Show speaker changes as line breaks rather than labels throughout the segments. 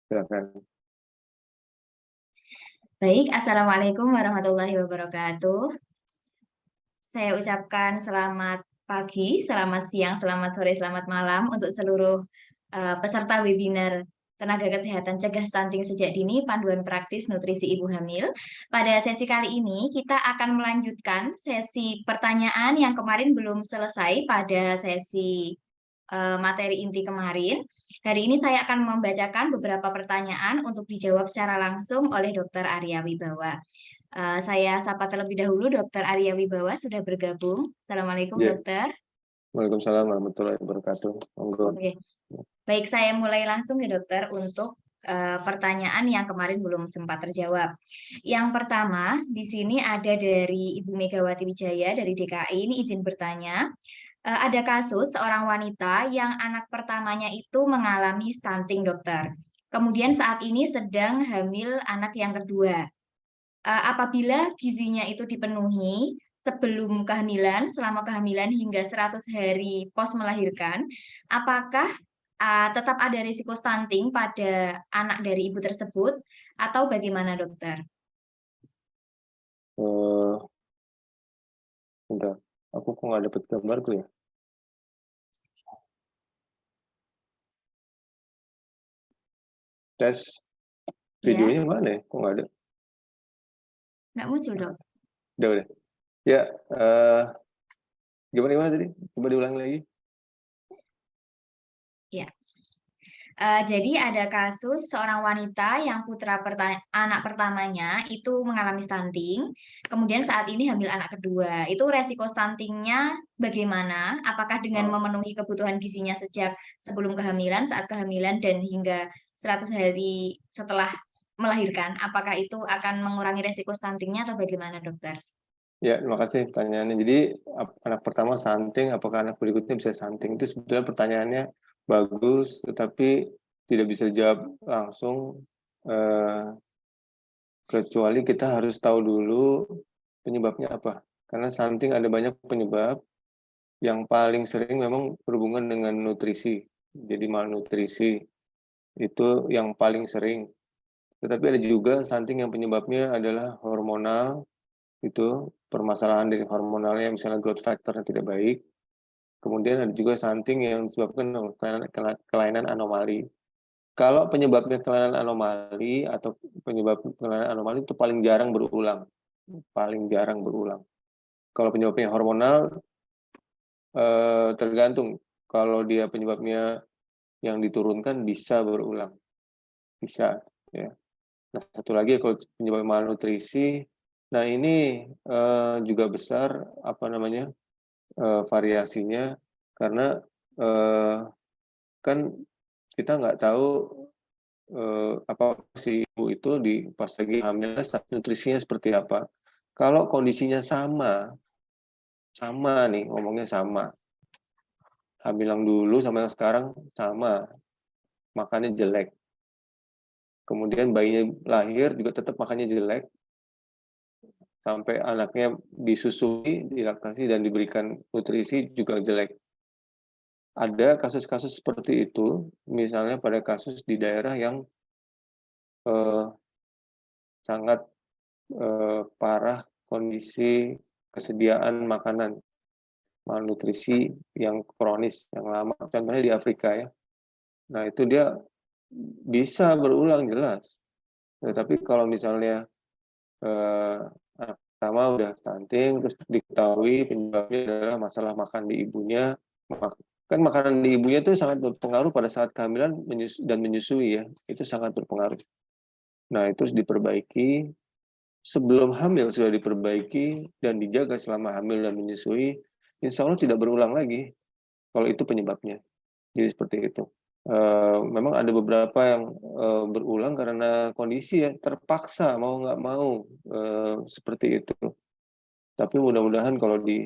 Silakan.
Baik, Assalamualaikum warahmatullahi wabarakatuh. Saya ucapkan selamat pagi, selamat siang, selamat sore, selamat malam untuk seluruh peserta webinar Tenaga Kesehatan Cegah Stunting Sejak Dini, Panduan Praktis Nutrisi Ibu Hamil. Pada sesi kali ini, kita akan melanjutkan sesi pertanyaan yang kemarin belum selesai pada sesi materi inti kemarin. Hari ini saya akan membacakan beberapa pertanyaan untuk dijawab secara langsung oleh Dr. Arya Wibawa. Saya sapa terlebih dahulu Dr. Arya Wibawa sudah bergabung. Assalamualaikum
Ya,
dokter.
Waalaikumsalam warahmatullahi wabarakatuh. Monggo.
Oke, baik saya mulai langsung ya dokter untuk pertanyaan yang kemarin belum sempat terjawab. Yang pertama di sini ada dari Ibu Megawati Wijaya dari DKI. Ini izin bertanya. Ada kasus seorang wanita yang anak pertamanya itu mengalami stunting dokter. Kemudian saat ini sedang hamil anak yang kedua. Apabila gizinya itu dipenuhi sebelum kehamilan, selama kehamilan hingga 100 hari pos melahirkan, apakah tetap ada risiko stunting pada anak dari ibu tersebut atau bagaimana dokter?
Eh, Bentar. Aku kok nggak dapet gambarku ya? Tes
Ya,
videonya mana ya? Kok nggak ada?
nggak muncul dok.
Udah. Ya, gimana tadi? Coba diulangi lagi.
Ya. Jadi ada kasus seorang wanita yang anak pertamanya itu mengalami stunting, kemudian saat ini hamil anak kedua. Itu resiko stuntingnya bagaimana? Apakah dengan
Oh,
memenuhi kebutuhan gizinya sejak sebelum kehamilan, saat kehamilan, dan hingga 100 hari setelah melahirkan? Apakah itu akan mengurangi resiko stuntingnya atau bagaimana dokter?
ya, terima kasih pertanyaannya. Jadi, anak pertama stunting, apakah anak berikutnya bisa stunting? Itu sebetulnya pertanyaannya bagus, tetapi tidak bisa dijawab langsung, kecuali kita harus tahu dulu penyebabnya apa. Karena stunting ada banyak penyebab. Yang paling sering memang berhubungan dengan nutrisi. Jadi malnutrisi itu yang paling sering. Tetapi ada juga stunting yang penyebabnya adalah hormonal, itu permasalahan dari hormonalnya, misalnya growth factor yang tidak baik. Kemudian ada juga stunting yang disebabkan oleh kelainan anomali. Kalau penyebabnya kelainan anomali atau penyebab kelainan anomali itu paling jarang berulang. Paling jarang berulang. Kalau penyebabnya hormonal, tergantung. Kalau dia penyebabnya yang diturunkan bisa berulang, bisa ya. Nah, satu lagi kalau penyebab malnutrisi, nah ini juga besar apa namanya variasinya karena eh, kan kita nggak tahu apa si ibu itu di pas lagi hamil nutrisinya seperti apa. Kalau kondisinya sama nih ngomongnya sama, hamil yang dulu sama yang sekarang sama, makannya jelek. Kemudian bayinya lahir juga tetap makannya jelek, sampai anaknya disusui, dilaktasi, dan diberikan nutrisi juga jelek. Ada kasus-kasus seperti itu, misalnya pada kasus di daerah yang eh, sangat parah kondisi kesediaan makanan, malnutrisi yang kronis, yang lama. Contohnya di Afrika ya. Nah itu dia bisa berulang jelas. Tetapi kalau misalnya eh, anak pertama udah stunting, terus diketahui penyebabnya adalah masalah makan di ibunya, kan makanan di ibunya itu sangat berpengaruh pada saat kehamilan dan menyusui ya, itu sangat berpengaruh. Nah itu harus diperbaiki, sebelum hamil sudah diperbaiki dan dijaga selama hamil dan menyusui, insya Allah tidak berulang lagi kalau itu penyebabnya. Jadi seperti itu. Memang ada beberapa yang berulang karena kondisi ya terpaksa mau nggak mau seperti itu. Tapi mudah-mudahan kalau di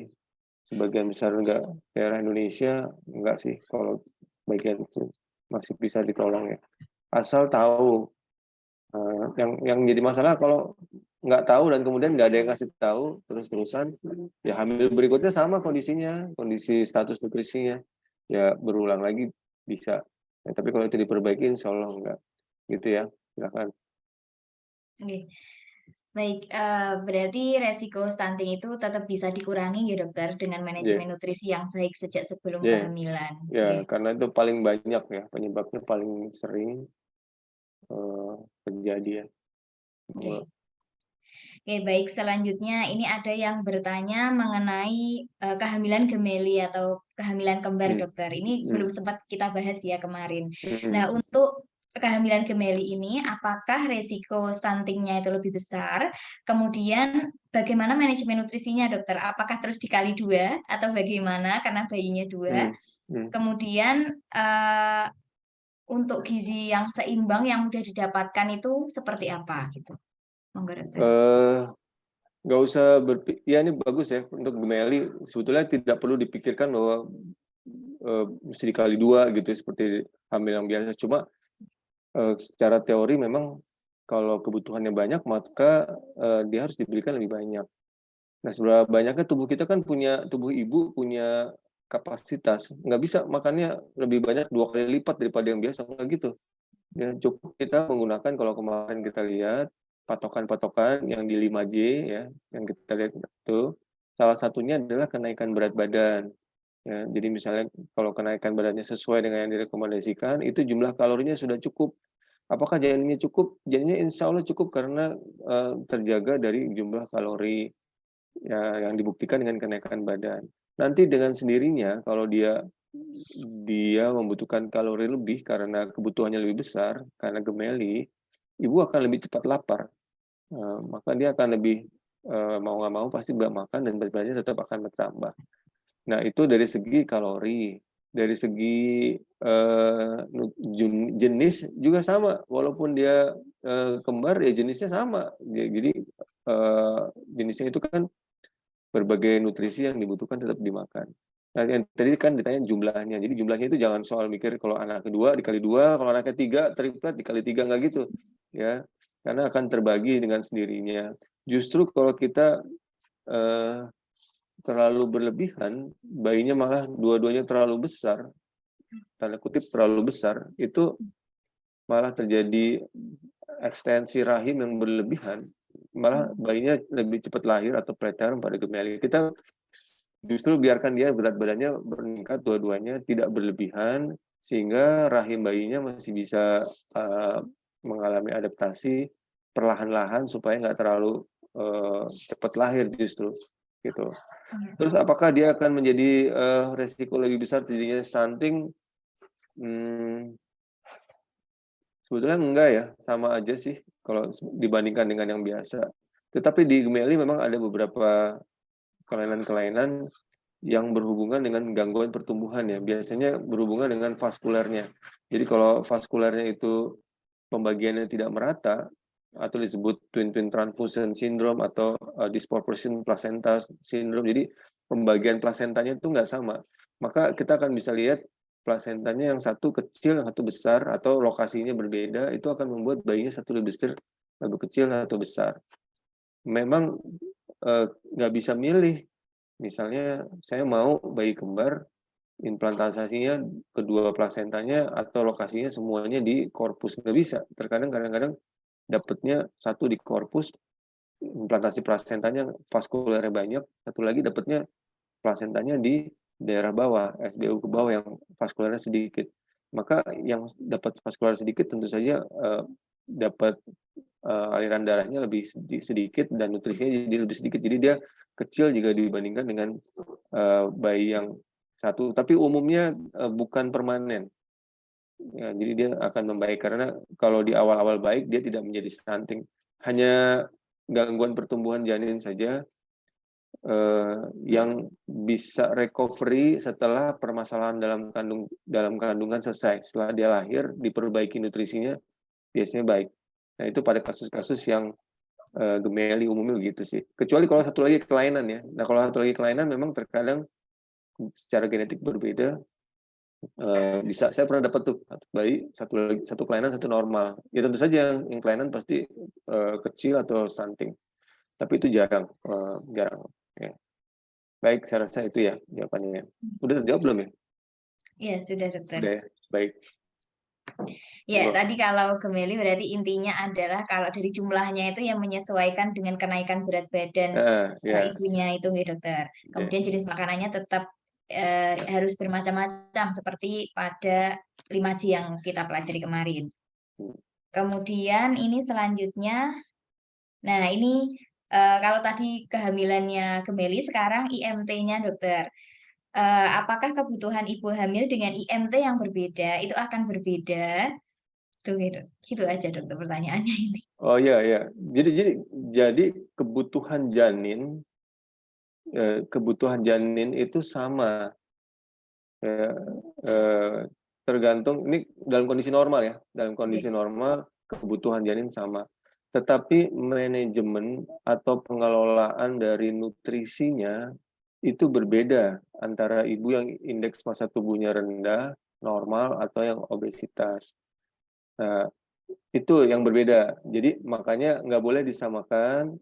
sebagian besar daerah Indonesia enggak sih, kalau bagian itu masih bisa ditolong ya. Asal tahu. Yang jadi masalah kalau nggak tahu dan kemudian nggak ada yang kasih tahu terus-terusan, ya hamil berikutnya sama kondisinya, kondisi status nutrisinya, ya berulang lagi bisa. Ya, tapi kalau itu diperbaiki, insya Allah enggak. gitu ya. Silakan.
Oke. Baik, berarti resiko stunting itu tetap bisa dikurangi ya dokter dengan
Iya,
manajemen nutrisi yang baik sejak sebelum
iya,
kehamilan.
ya,
Oke.
karena itu paling banyak ya, penyebabnya paling sering terjadi ya.
Oke. Oke, baik. Selanjutnya ini ada yang bertanya mengenai kehamilan gemeli atau kehamilan kembar,
Hmm,
dokter. Ini
hmm,
belum sempat kita bahas ya kemarin.
hmm.
Nah, untuk kehamilan gemeli ini, apakah resiko stuntingnya itu lebih besar? Kemudian, bagaimana manajemen nutrisinya, dokter? Apakah terus dikali dua atau bagaimana? Karena bayinya dua.
Hmm, hmm.
Kemudian, untuk gizi yang seimbang yang mudah didapatkan itu seperti apa gitu? Monggo, dokter.
Eh, nggak usah ya ini bagus ya untuk gemeli, sebetulnya tidak perlu dipikirkan bahwa mesti dikali dua gitu seperti hamil yang biasa. Cuma secara teori memang kalau kebutuhannya banyak maka dia harus diberikan lebih banyak. Nah, seberapa banyaknya tubuh ibu punya kapasitas, nggak bisa makannya lebih banyak 2 kali lipat daripada yang biasa, nggak gitu. Ya, cukup kita menggunakan, kalau kemarin kita lihat patokan-patokan yang di 5J ya, yang kita lihat itu salah satunya adalah kenaikan berat badan. Ya, jadi misalnya kalau kenaikan badannya sesuai dengan yang direkomendasikan, itu jumlah kalorinya sudah cukup. Apakah janinnya cukup? Janinnya insya Allah cukup karena terjaga dari jumlah kalori ya, yang dibuktikan dengan kenaikan badan. Nanti dengan sendirinya kalau dia membutuhkan kalori lebih karena kebutuhannya lebih besar, karena gemeli, ibu akan lebih cepat lapar. Maka dia akan lebih mau nggak mau pasti nggak makan dan berat badannya tetap akan bertambah. Nah, itu dari segi kalori. Dari segi jenis juga sama, walaupun dia kembar ya jenisnya sama. Jadi jenisnya itu kan berbagai nutrisi yang dibutuhkan tetap dimakan. Nah, yang tadi kan ditanya jumlahnya. Jadi jumlahnya itu jangan soal mikir kalau anak kedua dikali dua, kalau anak ketiga triplet dikali tiga, nggak gitu, ya. Karena akan terbagi dengan sendirinya. Justru kalau kita eh, terlalu berlebihan, bayinya malah dua-duanya terlalu besar, tanda kutip terlalu besar, itu malah terjadi ekstensi rahim yang berlebihan, malah bayinya lebih cepat lahir atau preterm pada gemeli. Kita justru biarkan dia berat badannya meningkat dua-duanya, tidak berlebihan, sehingga rahim bayinya masih bisa mengalami adaptasi perlahan-lahan supaya nggak terlalu cepat lahir justru gitu. Terus apakah dia akan menjadi resiko lebih besar terjadinya stunting? Sebetulnya enggak ya, sama aja sih kalau dibandingkan dengan yang biasa. Tetapi di gemeli memang ada beberapa kelainan-kelainan yang berhubungan dengan gangguan pertumbuhan ya. Biasanya berhubungan dengan vaskulernya. Jadi kalau vaskulernya itu pembagiannya tidak merata, atau disebut twin transfusion syndrome atau disproportion placenta syndrome. Jadi pembagian plasentanya itu nggak sama. Maka kita akan bisa lihat plasentanya yang satu kecil, yang satu besar, atau lokasinya berbeda, itu akan membuat bayinya satu lebih besar, lebih kecil atau besar. Memang nggak bisa milih. Misalnya saya mau bayi kembar, implantasinya kedua plasentanya atau lokasinya semuanya di korpus, nggak bisa. Terkadang kadang-kadang dapatnya satu di korpus, implantasi plasentanya vaskulernya banyak, satu lagi dapatnya plasentanya di daerah bawah, SBU ke bawah yang vaskulernya sedikit. Maka yang dapat vaskuler sedikit tentu saja dapat aliran darahnya lebih sedikit dan nutrisinya jadi lebih sedikit. Jadi dia kecil jika dibandingkan dengan bayi yang satu. Tapi umumnya bukan permanen. Ya, jadi dia akan membaik karena kalau di awal-awal baik dia tidak menjadi stunting. Hanya gangguan pertumbuhan janin saja yang bisa recovery setelah permasalahan dalam kandungan selesai. Setelah dia lahir, diperbaiki nutrisinya, biasanya baik. Nah, itu pada kasus-kasus yang gemeli umumnya begitu sih. Kecuali kalau satu lagi kelainan ya. Nah, kalau satu lagi kelainan memang terkadang secara genetik berbeda. Bisa, saya pernah dapat tuh satu bayi, satu kelainan, satu normal. Ya tentu saja yang kelainan pasti kecil atau stunting. Tapi itu jarang, jarang. Ya. Baik, saya rasa itu ya jawabannya. Udah terjawab belum ya?
Iya, sudah dokter.
Udah ya. Baik.
Ya,
Loh,
tadi kalau gemeli berarti intinya adalah kalau dari jumlahnya itu yang menyesuaikan dengan kenaikan berat badan
ya,
ibunya itu nggih, Dokter.
ya.
Kemudian jenis makanannya tetap harus bermacam-macam seperti pada 5J yang kita pelajari kemarin. Kemudian ini selanjutnya, nah ini kalau tadi kehamilannya gemeli, sekarang IMT-nya, Dokter. Apakah kebutuhan ibu hamil dengan IMT yang berbeda itu akan berbeda? Tuh gitu. Gitu aja Dokter pertanyaannya ini.
Oh iya, ya. Jadi kebutuhan janin itu sama. Ya, tergantung ini dalam kondisi normal ya. Dalam kondisi
Oke.
normal kebutuhan janin sama. Tetapi manajemen atau pengelolaan dari nutrisinya itu berbeda antara ibu yang indeks massa tubuhnya rendah, normal, atau yang obesitas. Nah, itu yang berbeda. Jadi makanya nggak boleh disamakan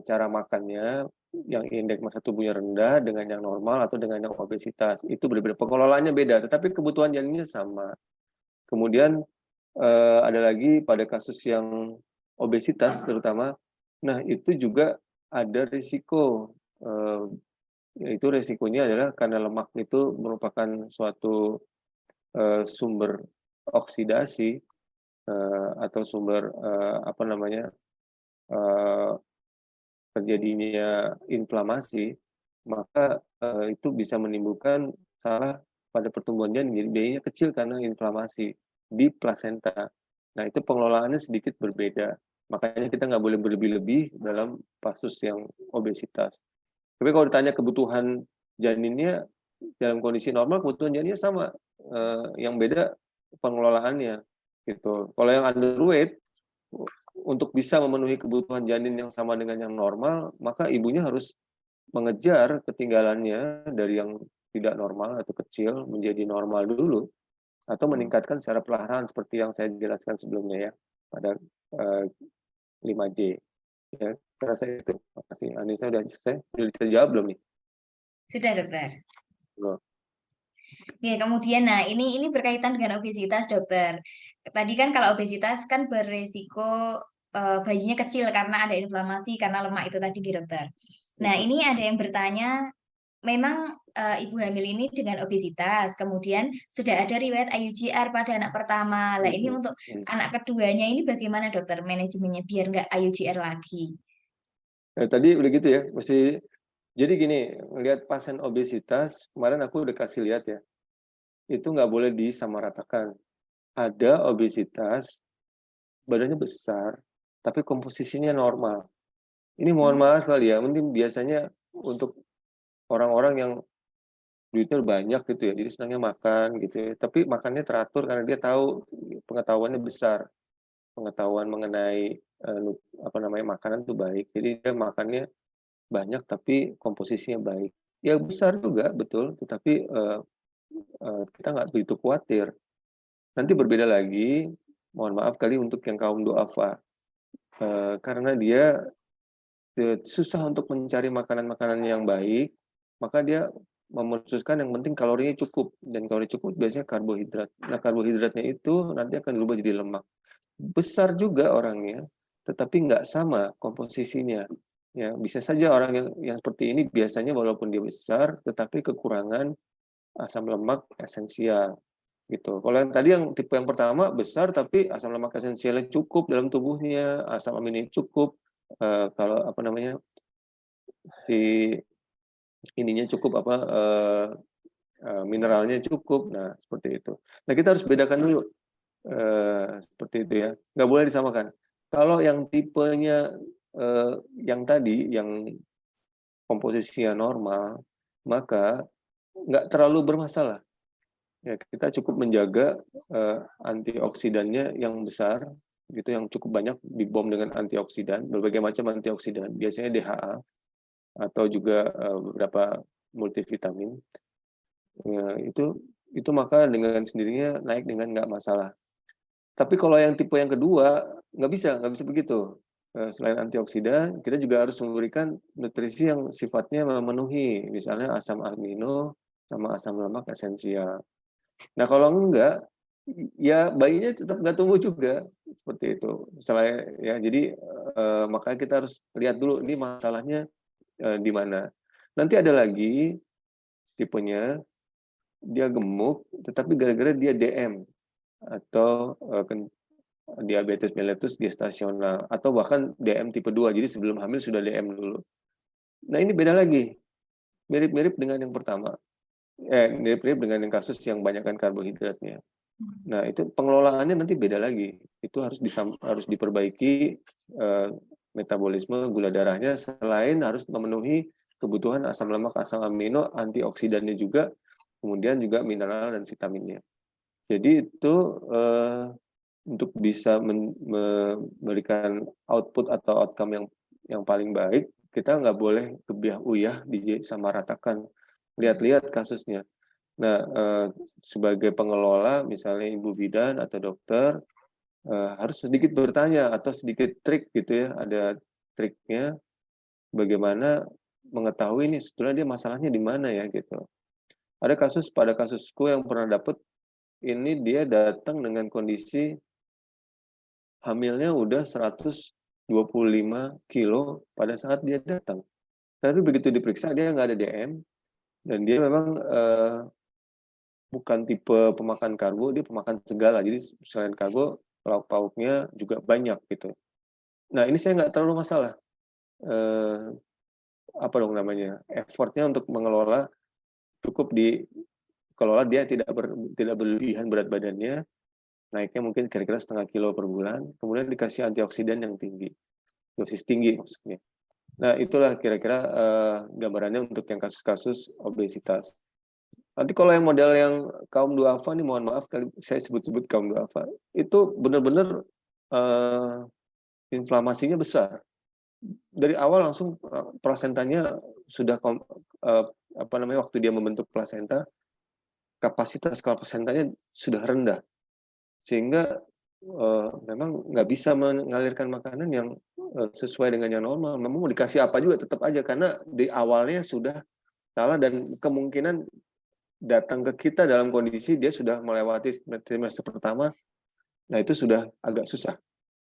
cara makannya yang indeks massa tubuhnya rendah dengan yang normal atau dengan yang obesitas. Itu berbeda. Pengelolaannya beda, tetapi kebutuhan janinnya sama. Kemudian ada lagi pada kasus yang obesitas terutama, nah itu juga ada risiko, yaitu risikonya adalah karena lemak itu merupakan suatu sumber oksidasi atau sumber apa namanya terjadinya inflamasi, maka itu bisa menimbulkan salah pada pertumbuhan janin. Jadi bayinya kecil karena inflamasi di plasenta. Nah itu pengelolaannya sedikit berbeda. Makanya kita nggak boleh berlebih-lebih dalam kasus yang obesitas. Tapi kalau ditanya kebutuhan janinnya dalam kondisi normal, kebutuhan janinnya sama. Yang beda pengelolaannya gitu. Kalau yang underweight, untuk bisa memenuhi kebutuhan janin yang sama dengan yang normal, maka ibunya harus mengejar ketinggalannya dari yang tidak normal atau kecil menjadi normal dulu, atau meningkatkan secara perlahan seperti yang saya jelaskan sebelumnya ya pada 5J. Ya, saya rasa itu. Makasih. Anissa udah selesai? Udah bisa jawab belum nih?
Sudah Dokter.
Belum.
Oke, kemudian nah ini berkaitan dengan obesitas, Dokter. Tadi kan kalau obesitas kan beresiko bayinya kecil karena ada inflamasi karena lemak itu tadi, Dokter. Nah,
Mhm.
ini ada yang bertanya, memang ibu hamil ini dengan obesitas, kemudian sudah ada riwayat IUGR pada anak pertama. Lah ini
Mhm.
untuk
Mhm.
anak keduanya ini bagaimana, Dokter, manajemennya biar nggak IUGR lagi?
Nah, tadi udah gitu ya, jadi gini, lihat pasien obesitas, kemarin aku udah kasih lihat ya, itu nggak boleh disamaratakan. Ada obesitas, badannya besar, tapi komposisinya normal. Ini mohon
Hmm.
maaf kali ya, mungkin biasanya untuk orang-orang yang duitnya banyak gitu ya, jadi senangnya makan gitu ya, tapi makannya teratur karena dia tahu pengetahuannya besar, pengetahuan mengenai apa namanya makanan itu baik, jadi dia makannya banyak tapi komposisinya baik. Ya besar juga betul, tetapi kita nggak begitu khawatir. Nanti berbeda lagi, mohon maaf kali untuk yang kaum duafa, karena dia susah untuk mencari makanan-makanan yang baik, maka dia memutuskan yang penting kalorinya cukup, dan kalori cukup biasanya karbohidrat. Nah, karbohidratnya itu nanti akan berubah jadi lemak. Besar juga orangnya, tetapi nggak sama komposisinya. Ya, bisa saja orang yang seperti ini biasanya walaupun dia besar, tetapi kekurangan asam lemak esensial gitu. Kalau yang tadi yang tipe yang pertama besar tapi asam lemak esensialnya cukup dalam tubuhnya, asam aminnya cukup, kalau apa namanya si ininya cukup apa mineralnya cukup. Nah seperti itu. Nah kita harus bedakan dulu seperti itu ya. Nggak boleh disamakan. Kalau yang tipenya yang tadi yang komposisinya normal, maka nggak terlalu bermasalah. Ya, kita cukup menjaga antioksidannya yang besar, gitu, yang cukup banyak dibom dengan antioksidan, berbagai macam antioksidan, biasanya DHA atau juga beberapa multivitamin. Ya, itu maka dengan sendirinya naik dengan nggak masalah. Tapi kalau yang tipe yang kedua nggak bisa begitu. Selain antioksidan, kita juga harus memberikan nutrisi yang sifatnya memenuhi, misalnya asam amino sama asam lemak esensial. Nah, kalau enggak, Ya bayinya tetap nggak tumbuh juga, seperti itu. Selain ya jadi, makanya kita harus lihat dulu ini masalahnya, di mana. Nanti ada lagi tipenya, dia gemuk tetapi gara-gara dia DM atau, diabetes mellitus gestasional atau bahkan DM tipe 2, jadi sebelum hamil sudah DM dulu. Nah ini beda lagi, mirip-mirip dengan yang pertama, mirip-mirip dengan yang kasus yang banyakkan karbohidratnya. Nah, itu pengelolaannya nanti beda lagi. Itu harus diperbaiki, metabolisme gula darahnya selain harus memenuhi kebutuhan asam lemak, asam amino, antioksidannya juga, kemudian juga mineral dan vitaminnya. Jadi itu, untuk bisa memberikan output atau outcome yang paling baik, kita nggak boleh kebiah-uyah disamaratakan. Lihat-lihat kasusnya. Nah, sebagai pengelola misalnya ibu bidan atau dokter, harus sedikit bertanya atau sedikit trik gitu ya, ada triknya bagaimana mengetahui nih sebetulnya dia masalahnya di mana ya gitu. Pada kasusku yang pernah dapet, ini dia datang dengan kondisi hamilnya udah 125 kilo pada saat dia datang. Tapi begitu diperiksa dia nggak ada DM dan dia memang, bukan tipe pemakan karbo, dia pemakan segala. Jadi selain karbo, lauk pauknya juga banyak gitu. Nah ini saya nggak terlalu masalah, eee, apa dong namanya, effort-nya untuk mengelola cukup dikelola dia tidak berlebihan berat badannya, naiknya mungkin kira-kira 0,5 kilo per bulan, kemudian dikasih antioksidan yang tinggi, dosis tinggi maksudnya. Nah itulah kira-kira, gambarannya untuk yang kasus-kasus obesitas. Nanti kalau yang model yang kaum duafa nih, mohon maaf kali saya sebut-sebut kaum duafa, itu benar-benar, inflamasinya besar. Dari awal langsung, plasentanya sudah apa namanya, waktu dia membentuk plasenta, kapasitas plasentanya sudah rendah. Sehingga, memang nggak bisa mengalirkan makanan yang, sesuai dengan yang normal. Memang mau dikasih apa juga tetap aja, karena di awalnya sudah salah dan kemungkinan datang ke kita dalam kondisi dia sudah melewati trimester pertama, nah itu sudah agak susah.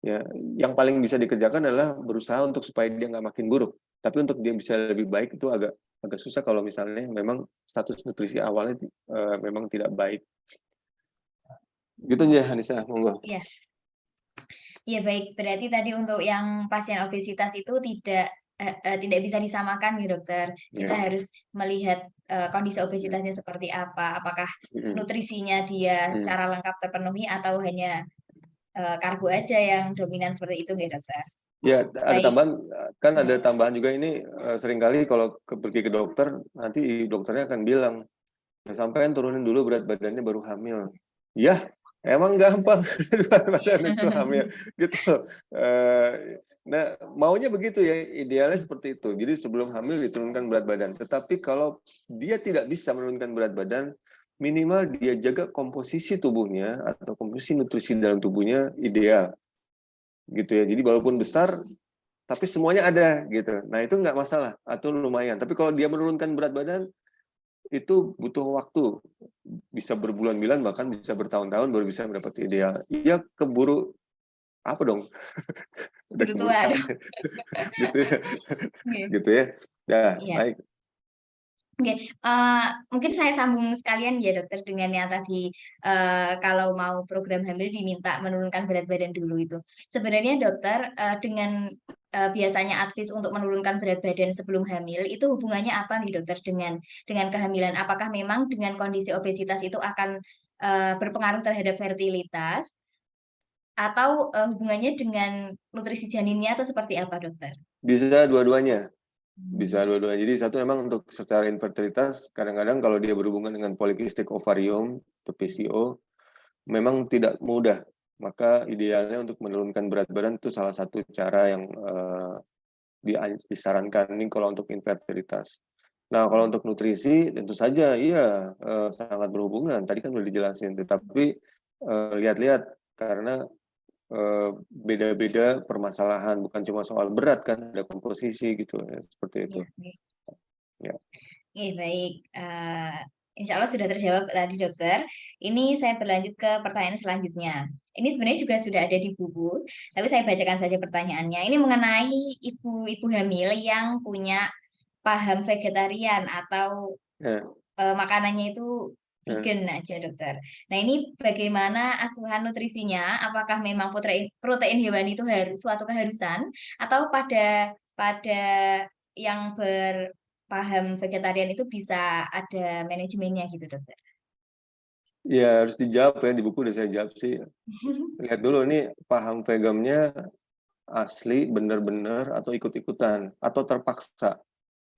Ya, yang paling bisa dikerjakan adalah berusaha untuk supaya dia nggak makin buruk. Tapi untuk dia bisa lebih baik itu agak agak susah kalau misalnya memang status nutrisi awalnya memang tidak baik. Gitu aja, Anissa, monggo.
Iya. Iya baik, berarti tadi untuk yang pasien obesitas itu tidak bisa disamakan ya dokter. Kita
Ya.
harus melihat kondisi obesitasnya seperti apa, apakah
Mm-mm.
nutrisinya dia
Mm.
secara lengkap terpenuhi atau hanya karbo aja yang dominan seperti itu ya dokter.
Ya, ada
Baik.
tambahan, kan
Ya.
ada tambahan juga ini, seringkali kalau pergi ke dokter, nanti dokternya akan bilang, "Ya sampean turunin dulu berat badannya baru hamil." Yah, emang gampang berat badan itu hamil, gitu. Nah, maunya begitu ya, idealnya seperti itu. Jadi sebelum hamil diturunkan berat badan. Tetapi kalau dia tidak bisa menurunkan berat badan, minimal dia jaga komposisi tubuhnya atau komposisi nutrisi dalam tubuhnya ideal, gitu ya. Jadi walaupun besar, tapi semuanya ada gitu. Nah itu nggak masalah atau lumayan. Tapi kalau dia menurunkan berat badan itu butuh waktu, bisa berbulan-bulan bahkan bisa bertahun-tahun baru bisa mendapat ideal. Iya keburu apa dong? Udah
Buru
keburu
tua dong.
hamil gitu ya.
Oke.
Gitu ya. Nah,
Iya.
baik.
Oke, mungkin saya sambung sekalian ya dokter dengan yang tadi, kalau mau program hamil diminta menurunkan berat badan dulu itu. Sebenarnya dokter, dengan, biasanya advies untuk menurunkan berat badan sebelum hamil itu hubungannya apa nih dokter dengan kehamilan? Apakah memang dengan kondisi obesitas itu akan, berpengaruh terhadap fertilitas atau, hubungannya dengan nutrisi janinnya atau seperti apa dokter?
Bisa dua-duanya.
Mmm,
Bisa dua-duanya. Jadi satu memang untuk secara infertilitas kadang-kadang kalau dia berhubungan dengan polycystic ovarium atau PCO memang tidak mudah. Maka idealnya untuk menurunkan berat badan itu salah satu cara yang disarankan ini kalau untuk infertilitas. Nah, kalau untuk nutrisi tentu saja iya, sangat berhubungan. Tadi kan udah dijelasin, tetapi, lihat-lihat karena, beda-beda permasalahan, bukan cuma soal berat kan, ada komposisi gitu ya, seperti itu.
iya, oke.
Ya.
Oke, baik, Insya Allah sudah terjawab tadi dokter. Ini saya berlanjut ke pertanyaan selanjutnya. Ini sebenarnya juga sudah ada di buku, tapi saya bacakan saja pertanyaannya. Ini mengenai ibu-ibu hamil yang punya paham vegetarian atau
Ya,
makanannya itu
ya.
vegan aja dokter. Nah ini bagaimana asuhan nutrisinya? Apakah memang protein protein hewani itu harus suatu keharusan atau pada yang berpaham vegetarian itu bisa ada manajemennya gitu dokter?
Ya harus dijawab ya, di buku udah saya jawab sih. Lihat dulu nih paham vegannya asli, benar-benar, atau ikut-ikutan, atau terpaksa,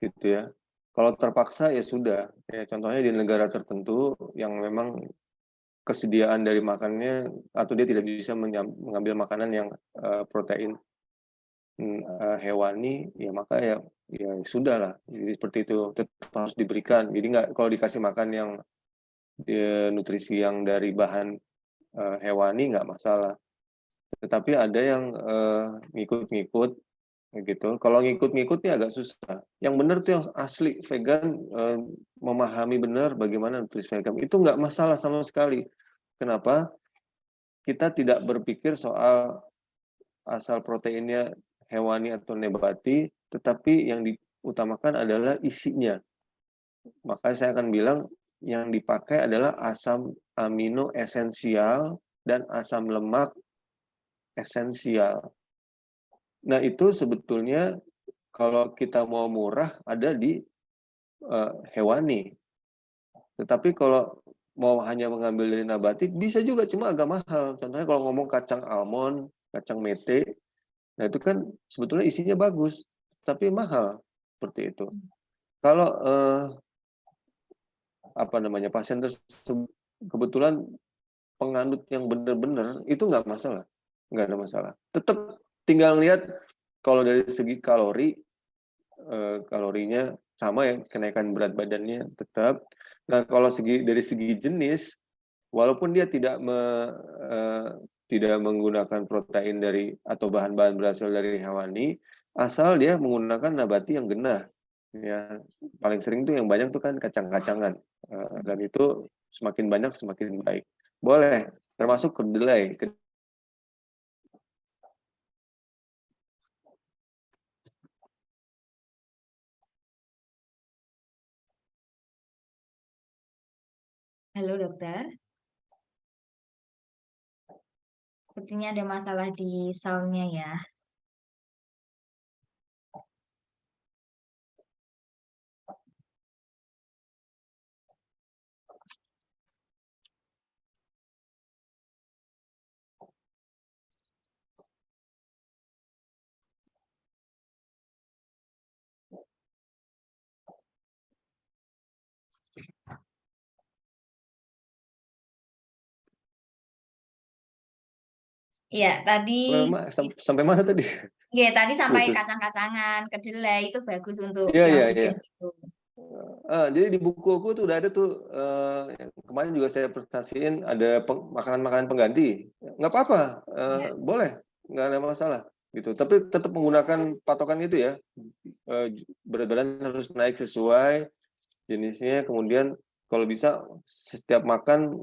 gitu ya. Kalau terpaksa ya sudah. Ya, contohnya di negara tertentu yang memang kesediaan dari makannya atau dia tidak bisa mengambil makanan yang protein hewani, ya maka ya sudah lah. Jadi seperti itu tetap harus diberikan. Jadi nggak, kalau dikasih makan yang nutrisi yang dari bahan hewani nggak masalah. Tetapi ada yang ngikut-ngikut gitu. Kalau ngikut-ngikut ya agak susah. Yang benar tuh yang asli vegan, memahami benar bagaimana nutrisi vegan itu nggak masalah sama sekali. Kenapa? Kita tidak berpikir soal asal proteinnya hewani atau nabati, tetapi yang diutamakan adalah isinya. Maka saya akan bilang yang dipakai adalah asam amino esensial dan asam lemak esensial. Nah, itu sebetulnya kalau kita mau murah ada di hewani. Tetapi kalau mau hanya mengambil dari nabati bisa juga, cuma agak mahal. Contohnya kalau ngomong kacang almond, kacang mete, nah itu kan sebetulnya isinya bagus, tapi mahal seperti itu. Kalau apa namanya pasien tersebut kebetulan penganut yang benar-benar itu nggak ada masalah. Tetap tinggal lihat kalau dari segi kalori, kalorinya sama ya, kenaikan berat badannya tetap. Nah kalau dari segi jenis, walaupun dia tidak menggunakan protein dari atau bahan-bahan berasal dari hewani, asal dia menggunakan nabati yang genah. Ya, paling sering tuh yang banyak tuh kan kacang-kacangan, dan itu semakin banyak semakin baik. Boleh, termasuk kedelai.
Halo dokter, sepertinya ada masalah di soundnya ya. Iya, tadi
Sampai mana tadi?
ya tadi sampai
Putus.
kacang-kacangan, kedelai itu bagus untuk
Iya,
yang
iya, iya.
vegan itu.
Jadi di buku aku tuh udah ada tuh, kemarin juga saya presentasiin ada makanan-makanan pengganti. Nggak apa-apa,
Ya.
boleh, nggak ada masalah gitu. Tapi tetap menggunakan patokan itu ya, berat badan harus naik sesuai jenisnya. Kemudian kalau bisa setiap makan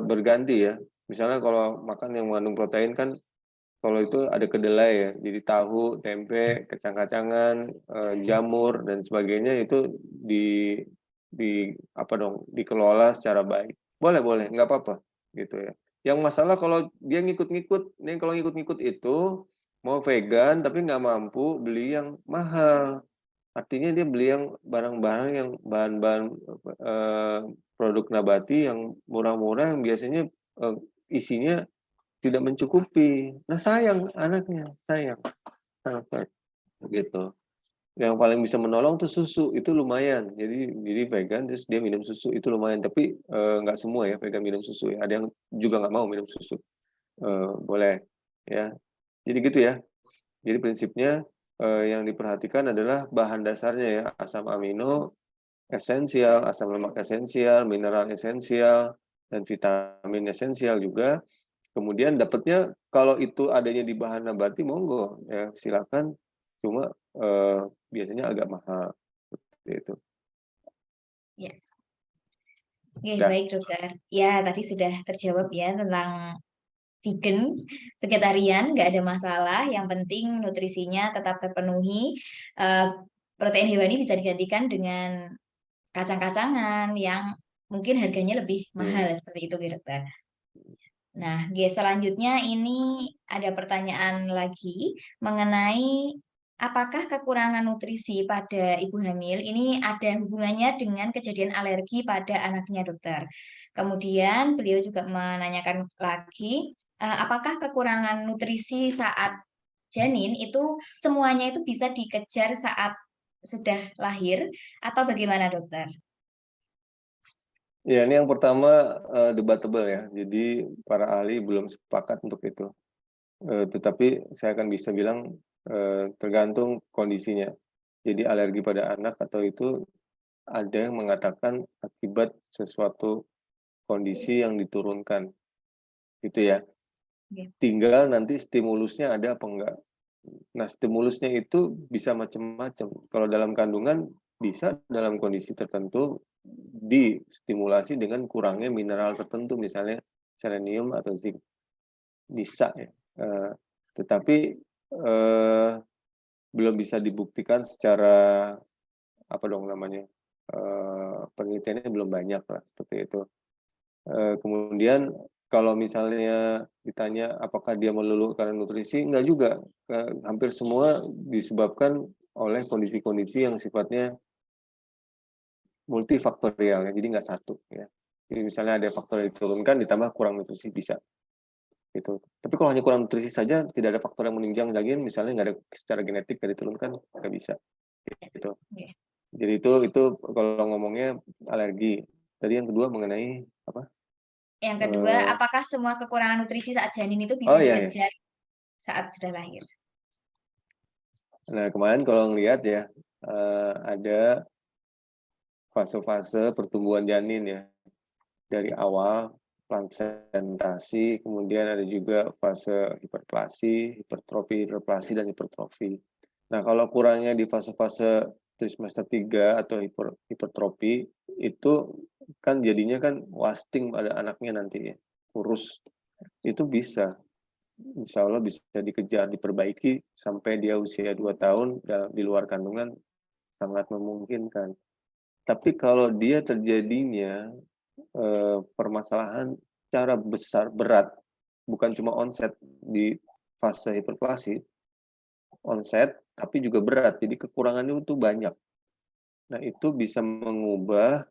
berganti ya. Misalnya kalau makan yang mengandung protein kan, kalau itu ada kedelai ya, jadi tahu, tempe, kacang-kacangan, jamur dan sebagainya itu di apa dong, dikelola secara baik. Boleh, boleh, nggak apa-apa gitu ya. Yang masalah kalau dia ngikut-ngikut, nih kalau ngikut-ngikut itu mau vegan tapi nggak mampu beli yang mahal. Artinya dia beli yang barang-barang yang bahan-bahan eh, produk nabati yang murah-murah yang biasanya isinya tidak mencukupi. Nah sayang anaknya, sayang. Sangat gitu. Yang paling bisa menolong tuh susu, itu lumayan. Jadi vegan terus dia minum susu itu lumayan. Tapi nggak semua ya vegan minum susu ya. Ada yang juga nggak mau minum susu. Boleh ya. Jadi gitu ya. Jadi prinsipnya yang diperhatikan adalah bahan dasarnya ya, asam amino esensial, asam lemak esensial, mineral esensial, dan vitamin esensial juga. Kemudian dapatnya kalau itu adanya di bahan nabati monggo ya silakan. Cuma biasanya agak mahal seperti itu.
Ya. Oke,
Dah.
baik dokter. Ya, tadi sudah terjawab ya tentang vegan, vegetarian, nggak ada masalah. Yang penting nutrisinya tetap terpenuhi. Eh, Protein hewani bisa digantikan dengan kacang-kacangan yang mungkin harganya lebih mahal
Hmm.
seperti itu, ya, dokter. Nah, selanjutnya ini ada pertanyaan lagi mengenai apakah kekurangan nutrisi pada ibu hamil ini ada hubungannya dengan kejadian alergi pada anaknya, dokter. Kemudian beliau juga menanyakan lagi, apakah kekurangan nutrisi saat janin itu semuanya itu bisa dikejar saat sudah lahir atau bagaimana, dokter?
Ya, ini yang pertama debatable ya. Jadi para ahli belum sepakat untuk itu. Tetapi saya akan bisa bilang tergantung kondisinya. Jadi alergi pada anak atau itu ada yang mengatakan akibat sesuatu kondisi yang diturunkan, gitu ya.
Oke.
Tinggal nanti stimulusnya ada apa enggak. Nah, stimulusnya itu bisa macam-macam. Kalau dalam kandungan bisa dalam kondisi tertentu distimulasi dengan kurangnya mineral tertentu, misalnya selenium atau zinc, bisa ya. Tetapi belum bisa dibuktikan secara apa dong namanya, penelitiannya belum banyak lah seperti itu. Kemudian kalau misalnya ditanya apakah dia melulu karena nutrisi, enggak juga. Hampir semua disebabkan oleh kondisi-kondisi yang sifatnya multifaktorial ya, jadi nggak satu ya. Jadi misalnya ada faktor yang diturunkan ditambah kurang nutrisi bisa gitu. Tapi kalau hanya kurang nutrisi saja tidak ada faktor yang menunjang lagi, misalnya nggak ada secara genetik nggak diturunkan nggak bisa gitu.
Oke.
Jadi itu kalau ngomongnya alergi. Tadi yang kedua mengenai apa?
Yang kedua,
Eh,
apakah semua kekurangan nutrisi saat janin itu bisa
oh iya ya.
dikejar saat sudah lahir?
Nah kemarin kalau ngelihat ya ada fase-fase pertumbuhan janin ya, dari awal plasentasi, kemudian ada juga fase hiperplasi, hipertrofi, dan hipertrofi. Nah, kalau kurangnya di fase-fase trimester 3 atau hipertrofi itu kan jadinya kan wasting pada anaknya nanti ya, kurus. Itu bisa, insya Allah bisa dikejar, diperbaiki sampai dia usia 2 tahun di luar kandungan sangat memungkinkan. Tapi kalau dia terjadinya permasalahan secara besar berat, bukan cuma onset di fase hiperplasi, onset tapi juga berat, jadi kekurangannya itu banyak. Nah itu bisa mengubah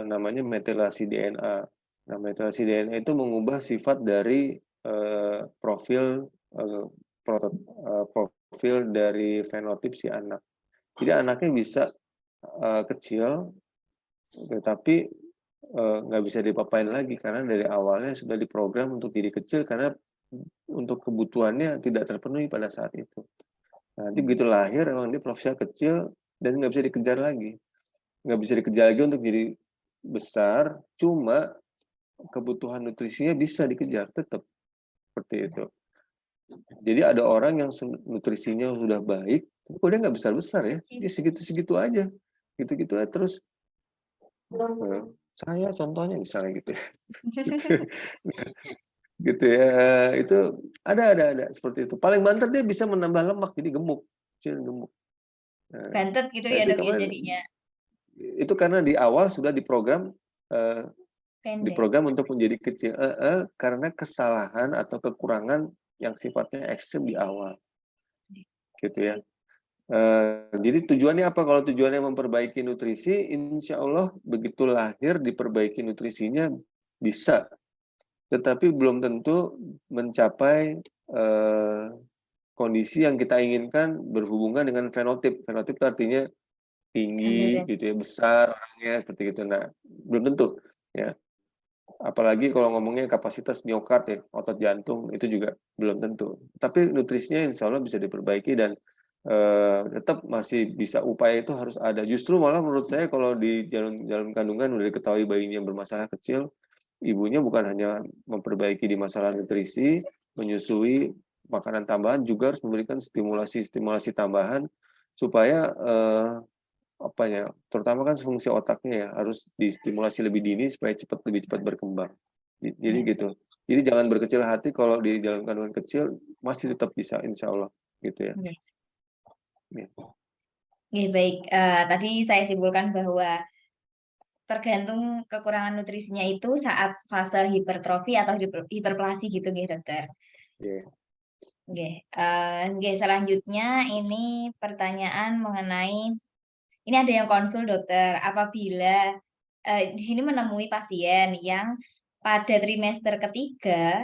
namanya metilasi DNA. Nah metilasi DNA itu mengubah sifat dari profil eh, profil dari fenotip si anak. Jadi anaknya bisa kecil, tetapi nggak bisa dipapain lagi karena dari awalnya sudah diprogram untuk jadi kecil karena untuk kebutuhannya tidak terpenuhi pada saat itu. Nah, nanti begitu lahir emang dia profilnya kecil dan nggak bisa dikejar lagi. Nggak bisa dikejar lagi untuk jadi besar, cuma kebutuhan nutrisinya bisa dikejar tetap seperti itu. Jadi ada orang yang nutrisinya sudah baik, tapi kok dia nggak besar-besar ya, dia segitu-segitu aja. Gitu-gitu aja terus. Saya contohnya misalnya gitu ya. Gitu. Gitu ya. Itu ada seperti itu. Paling banter dia bisa menambah lemak jadi gemuk, kecil gemuk. Nah,
Bantet gitu
saya
ya
itu
dok ya
kemarin
jadinya
itu karena di awal sudah diprogram eh,
pendek.
diprogram untuk menjadi kecil karena kesalahan atau kekurangan yang sifatnya ekstrim di awal, gitu ya. Jadi tujuannya apa? Kalau tujuannya memperbaiki nutrisi, insya Allah begitu lahir diperbaiki nutrisinya bisa, tetapi belum tentu mencapai kondisi yang kita inginkan berhubungan dengan fenotip. Fenotip itu artinya tinggi,
Gambaran.
gitu ya, besar orangnya seperti itu. Nah, belum tentu, ya. Apalagi kalau ngomongnya kapasitas miokard ya, otot jantung itu juga belum tentu. Tapi nutrisinya insya Allah bisa diperbaiki dan tetap masih bisa, upaya itu harus ada. Justru malah menurut saya kalau di dalam kandungan udah diketahui bayinya bermasalah kecil, ibunya bukan hanya memperbaiki di masalah nutrisi, menyusui, makanan tambahan, juga harus memberikan stimulasi-stimulasi tambahan supaya apa ya, terutama kan fungsi otaknya ya harus distimulasi lebih dini supaya lebih cepat berkembang. Jadi
Ya.
gitu. Jadi jangan berkecil hati kalau di dalam kandungan kecil masih tetap bisa insya Allah gitu ya.
Oke.
Ya.
Oke, baik. Tadi saya simpulkan bahwa tergantung kekurangan nutrisinya itu saat fase hipertrofi atau hiperplasi gitu nggih, Dokter.
Ya.
Nggih, nggih, selanjutnya ini pertanyaan mengenai ini ada yang konsul, Dokter, apabila, di sini menemui pasien yang pada trimester ketiga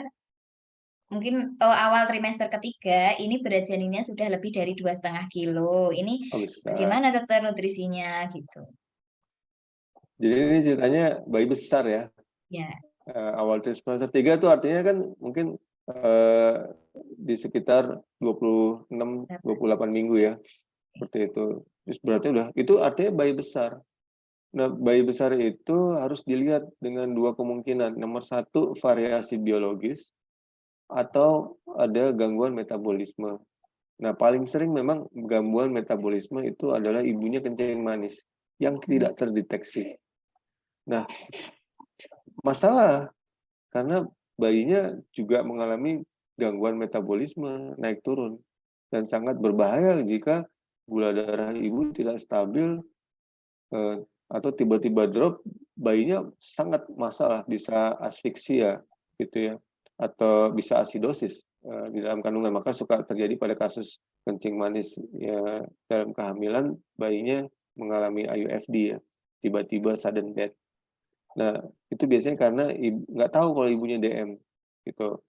mungkin awal trimester ketiga ini berat janinnya sudah lebih dari 2,5 kilo. Ini
Oh, besar.
bagaimana, Dokter, nutrisinya gitu?
Jadi ini ceritanya bayi besar ya.
Ya,
Awal semester 3 itu artinya kan mungkin di sekitar 26-28 minggu ya. Seperti itu. Terus berarti itu artinya bayi besar. Nah, bayi besar itu harus dilihat dengan dua kemungkinan. Nomor satu, variasi biologis atau ada gangguan metabolisme. Nah, paling sering memang gangguan metabolisme itu adalah ibunya kencing manis yang tidak terdeteksi. Nah, masalah karena bayinya juga mengalami gangguan metabolisme naik turun dan sangat berbahaya jika gula darah ibu tidak stabil atau tiba-tiba drop, bayinya sangat masalah, bisa asfiksia gitu ya, atau bisa asidosis di dalam kandungan. Maka suka terjadi pada kasus kencing manis ya, dalam kehamilan, bayinya mengalami IUFD ya, tiba-tiba sudden death. Nah, itu biasanya karena nggak tahu kalau ibunya DM gitu.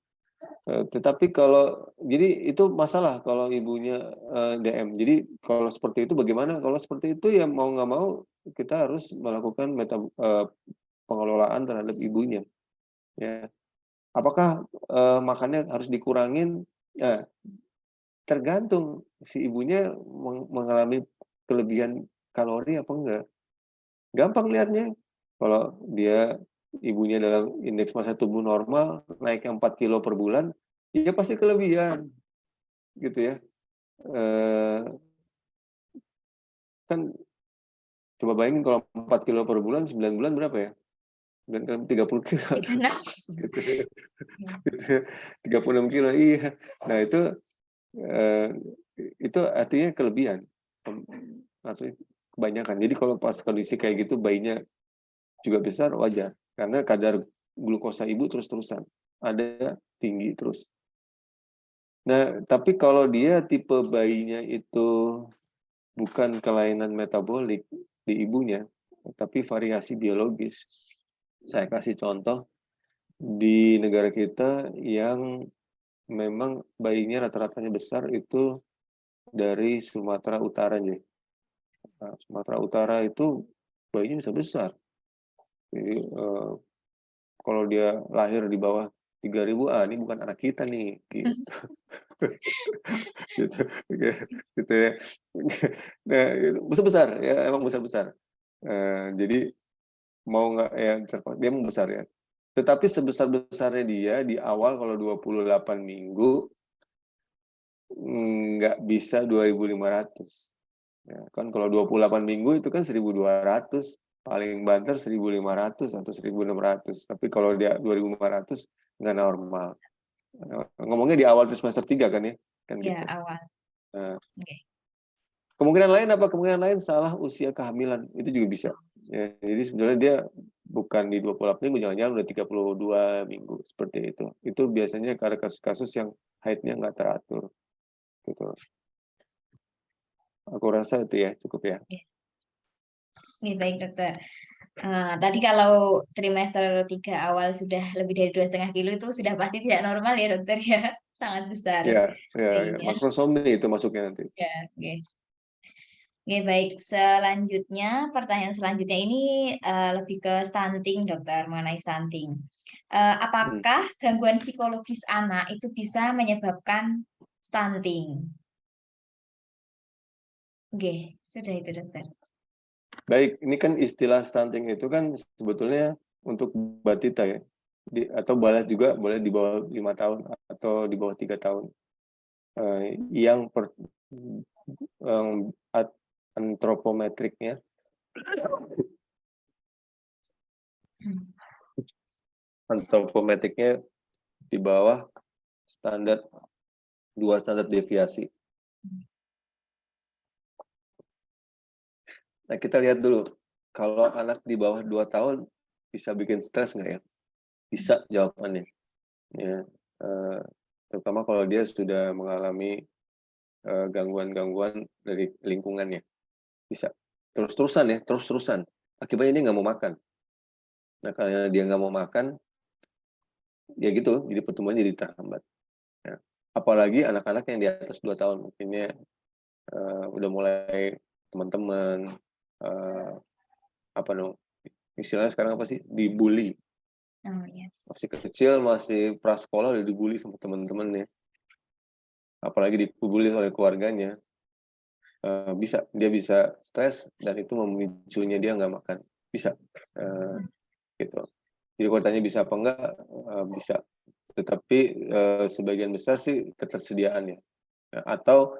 Tetapi kalau jadi itu masalah kalau ibunya DM. Jadi kalau seperti itu bagaimana? Kalau seperti itu ya mau nggak mau kita harus melakukan pengelolaan terhadap ibunya. Ya, apakah makannya harus dikurangin? Ya, tergantung si ibunya mengalami kelebihan kalori apa enggak. Gampang lihatnya kalau dia ibunya dalam indeks massa tubuh normal naik 4 kilo per bulan, ya pasti kelebihan gitu ya. Eh, kan coba bayangin kalau 4 kilo per bulan 9 bulan berapa ya? 9 kali 30 kilo
itu nah.
gitu ya. Gitu ya. 36 kilo iya. Nah eh, itu artinya kelebihan. Artinya kebanyakan. Jadi kalau pas kondisi kayak gitu bayinya juga besar wajar karena kadar glukosa ibu terus-terusan ada tinggi terus. Nah, tapi kalau dia tipe bayinya itu bukan kelainan metabolik di ibunya, tapi variasi biologis. Saya kasih contoh di negara kita yang memang bayinya rata-ratanya besar itu dari Sumatera Utara nih. Nah, Sumatera Utara itu bayinya bisa besar. Jadi kalau dia lahir di bawah 3.000, ini bukan anak kita nih. Gitu. Gitu, gitu ya. Nah, itu besar-besar ya, emang besar-besar. Jadi mau nggak ya dia mau besar ya. Tetapi sebesar-besarnya dia di awal kalau 28 minggu nggak bisa 2.500. Ya, kan kalau 28 minggu itu kan 1.200, paling banter 1.500 atau 1.600. Tapi kalau dia 2.500 nggak normal. Ngomongnya di awal semester 3 kan ya, kan
Ya,
gitu.
awal.
Nah,
Oke.
kemungkinan lain apa? Kemungkinan lain salah usia kehamilan. Itu juga bisa. Ya, jadi sebenarnya dia bukan di 28 minggu, jangan-jangan udah 32 minggu. Seperti itu. Itu biasanya karena kasus-kasus yang haidnya nggak teratur. Gitu. Aku rasa itu ya, cukup ya.
Oke, baik, Dokter. Tadi kalau trimester 3 awal sudah lebih dari 2,5 kilo itu sudah pasti tidak normal ya, Dokter ya. Sangat besar
Ya, ya, ya.
bayinya.
Makrosomi itu masuknya nanti.
Ya, oke. Oke, baik. Selanjutnya, pertanyaan selanjutnya ini lebih ke stunting, Dokter, mengenai stunting.
Hmm.
Apakah gangguan psikologis anak itu bisa menyebabkan stunting? Oke, sudah itu, Dokter.
Baik, ini kan istilah stunting itu kan sebetulnya untuk batita ya. Atau balas juga boleh di bawah 5 tahun atau di bawah 3 tahun. Yang antropometriknya. Antropometriknya di bawah standar 2 standar deviasi. Nah, kita lihat dulu, kalau anak di bawah 2 tahun bisa bikin stres nggak ya? Bisa jawabannya. Ya, terutama kalau dia sudah mengalami gangguan-gangguan dari lingkungannya. Bisa. Terus-terusan. Akibatnya dia nggak mau makan. Nah, karena dia nggak mau makan, ya gitu, jadi pertumbuhannya jadi terhambat. Ya. Apalagi anak-anak yang di atas 2 tahun, mungkinnya udah mulai teman-teman, istilahnya sekarang apa sih? Dibully.
Oh, iya.
Masih kecil, masih prasekolah udah dibully sama teman-temannya. Apalagi dibully oleh keluarganya. Dia bisa stres dan itu memicunya dia nggak makan. Bisa. Gitu. Jadi kalau tanya bisa apa enggak, bisa. Tetapi sebagian besar sih ketersediaannya. Atau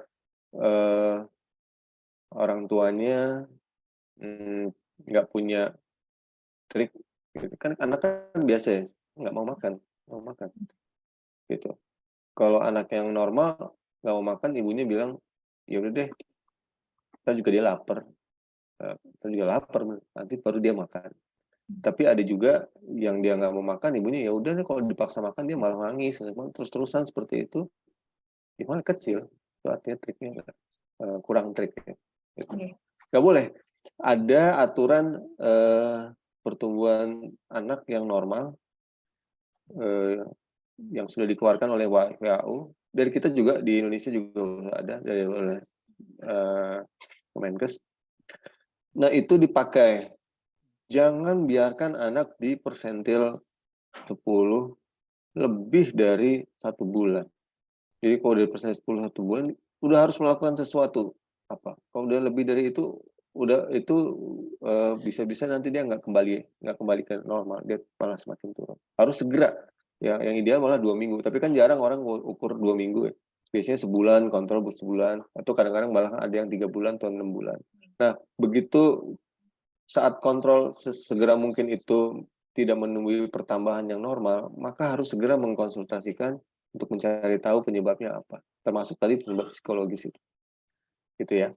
orang tuanya nggak punya trik. Gitu. Kan anak kan biasa ya, nggak mau makan. Gitu. Kalau anak yang normal nggak mau makan, ibunya bilang, ya udah deh, juga dia lapar. Nanti baru dia makan. Tapi ada juga yang dia nggak mau makan, ibunya ya udah deh, kalau dipaksa makan dia malah nangis, terus-terusan seperti itu. Gimana kecil, itu artinya triknya kurang trik ya. Gitu. Nggak boleh. Ada aturan pertumbuhan anak yang normal yang sudah dikeluarkan oleh WHO. Dari kita juga di Indonesia juga ada dari oleh Kemenkes. Nah, itu dipakai. Jangan biarkan anak di persentil 10 lebih dari 1 bulan. Jadi kalau dari persentil 10 1 bulan, udah harus melakukan sesuatu. Kalau udah lebih dari itu, bisa-bisa nanti dia nggak kembali ke normal, dia malah semakin turun. Harus segera. Ya, yang ideal malah 2 minggu. Tapi kan jarang orang ukur 2 minggu ya. Biasanya sebulan, kontrol sebulan, atau kadang-kadang malah ada yang 3 bulan atau 6 bulan. Nah, begitu saat kontrol sesegera mungkin itu tidak menemui pertambahan yang normal, maka harus segera mengkonsultasikan untuk mencari tahu penyebabnya apa. Termasuk tadi penyebab psikologis itu. Gitu ya.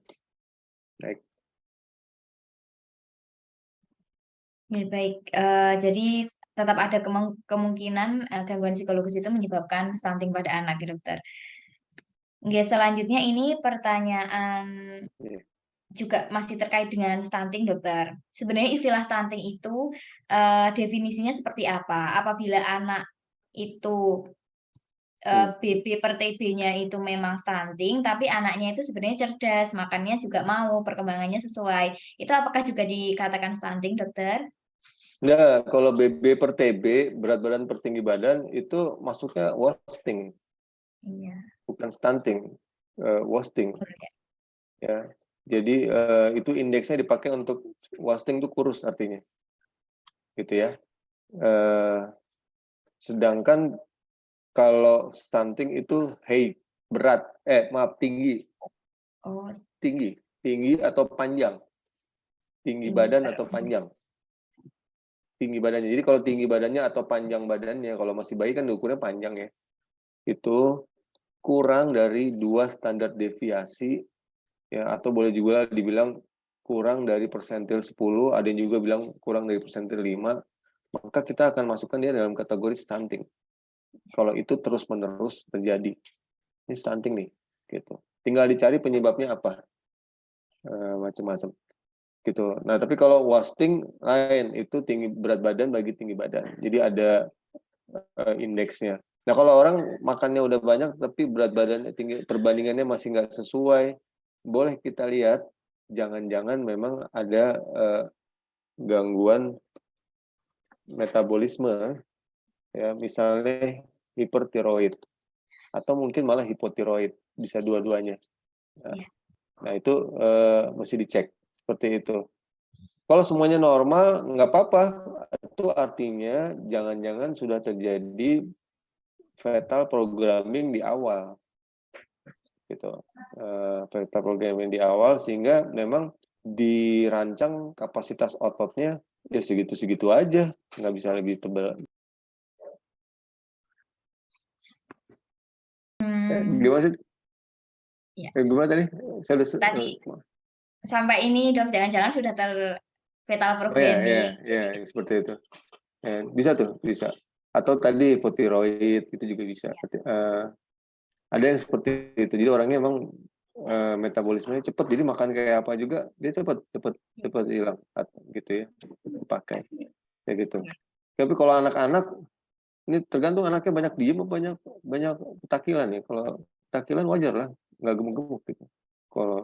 Baik.
Ya, baik. Jadi tetap ada kemungkinan gangguan psikologis itu menyebabkan stunting pada anak, ya, dokter. Oke, selanjutnya ini pertanyaan juga masih terkait dengan stunting, dokter. Sebenarnya istilah stunting itu definisinya seperti apa? Apabila anak itu BB per TB-nya itu memang stunting, tapi anaknya itu sebenarnya cerdas, makannya juga mau, perkembangannya sesuai. Itu apakah juga dikatakan stunting, dokter?
Nah, kalau BB per TB, berat badan per tinggi badan, itu masuknya wasting.
Iya.
Bukan stunting. Wasting.
Ya.
Ya. Jadi itu indeksnya dipakai untuk wasting itu kurus artinya. Gitu ya. Sedangkan kalau stunting itu berat, tinggi.
Oh,
Tinggi atau panjang. Tinggi badan atau panjang. Tinggi badannya. Jadi kalau tinggi badannya atau panjang badannya, kalau masih bayi kan ukurnya panjang ya. Itu kurang dari 2 standar deviasi, ya, atau boleh juga dibilang kurang dari persentil 10, ada yang juga bilang kurang dari persentil 5, maka kita akan masukkan dia dalam kategori stunting. Kalau itu terus-menerus terjadi. Ini stunting nih, gitu. Tinggal dicari penyebabnya apa. Macam-macam. Gitu. Nah, tapi kalau wasting lain, itu tinggi berat badan bagi tinggi badan. Jadi ada indeksnya. Nah, kalau orang makannya udah banyak tapi berat badannya tinggi, perbandingannya masih nggak sesuai, boleh kita lihat jangan-jangan memang ada gangguan metabolisme, ya, misalnya hipertiroid atau mungkin malah hipotiroid, bisa dua-duanya. Nah, itu mesti dicek seperti itu. Kalau semuanya normal, nggak apa-apa. Itu artinya jangan-jangan sudah terjadi fetal programming di awal. Gitu. beta programming di awal, sehingga memang dirancang kapasitas ototnya ya segitu-segitu aja, nggak bisa lebih tebal. Gimana sih?
Ya.
Gimana tadi? Saya udah
Tadi sampai ini dok, jangan-jangan sudah fetal
oh ya,
programming.
seperti itu. Bisa tuh, bisa. Atau tadi hipotiroid itu juga bisa. Ada yang seperti itu. Jadi orangnya emang metabolismenya cepat, jadi makan kayak apa juga dia cepat hilang gitu ya, pakai kayak gitu. Tapi kalau anak-anak ini tergantung anaknya banyak diem atau banyak banyak petakilan ya. Kalau petakilan wajar lah, nggak gemuk-gemuk gitu.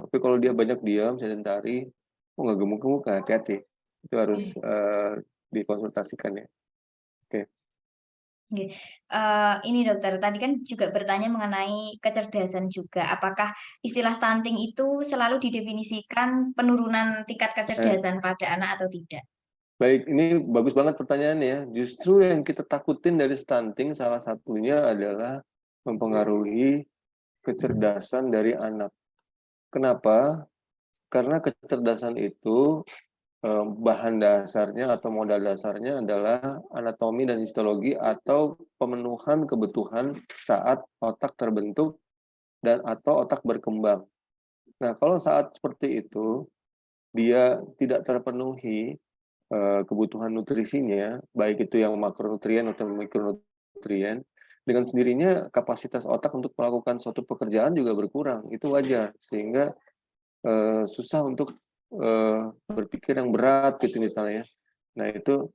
Tapi kalau dia banyak diam, sedentari, nggak gemuk-gemuk, hati-hati. Itu harus dikonsultasikan ya. Oke.
Ini dokter, tadi kan juga bertanya mengenai kecerdasan juga. Apakah istilah stunting itu selalu didefinisikan penurunan tingkat kecerdasan pada anak atau tidak?
Baik, ini bagus banget pertanyaannya. Justru yang kita takutin dari stunting salah satunya adalah mempengaruhi kecerdasan dari anak. Kenapa? Karena kecerdasan itu bahan dasarnya atau modal dasarnya adalah anatomi dan histologi atau pemenuhan kebutuhan saat otak terbentuk dan atau otak berkembang. Nah, kalau saat seperti itu dia tidak terpenuhi kebutuhan nutrisinya, baik itu yang makronutrien atau mikronutrien, dengan sendirinya kapasitas otak untuk melakukan suatu pekerjaan juga berkurang. Itu wajar, sehingga susah untuk berpikir yang berat gitu misalnya. Nah itu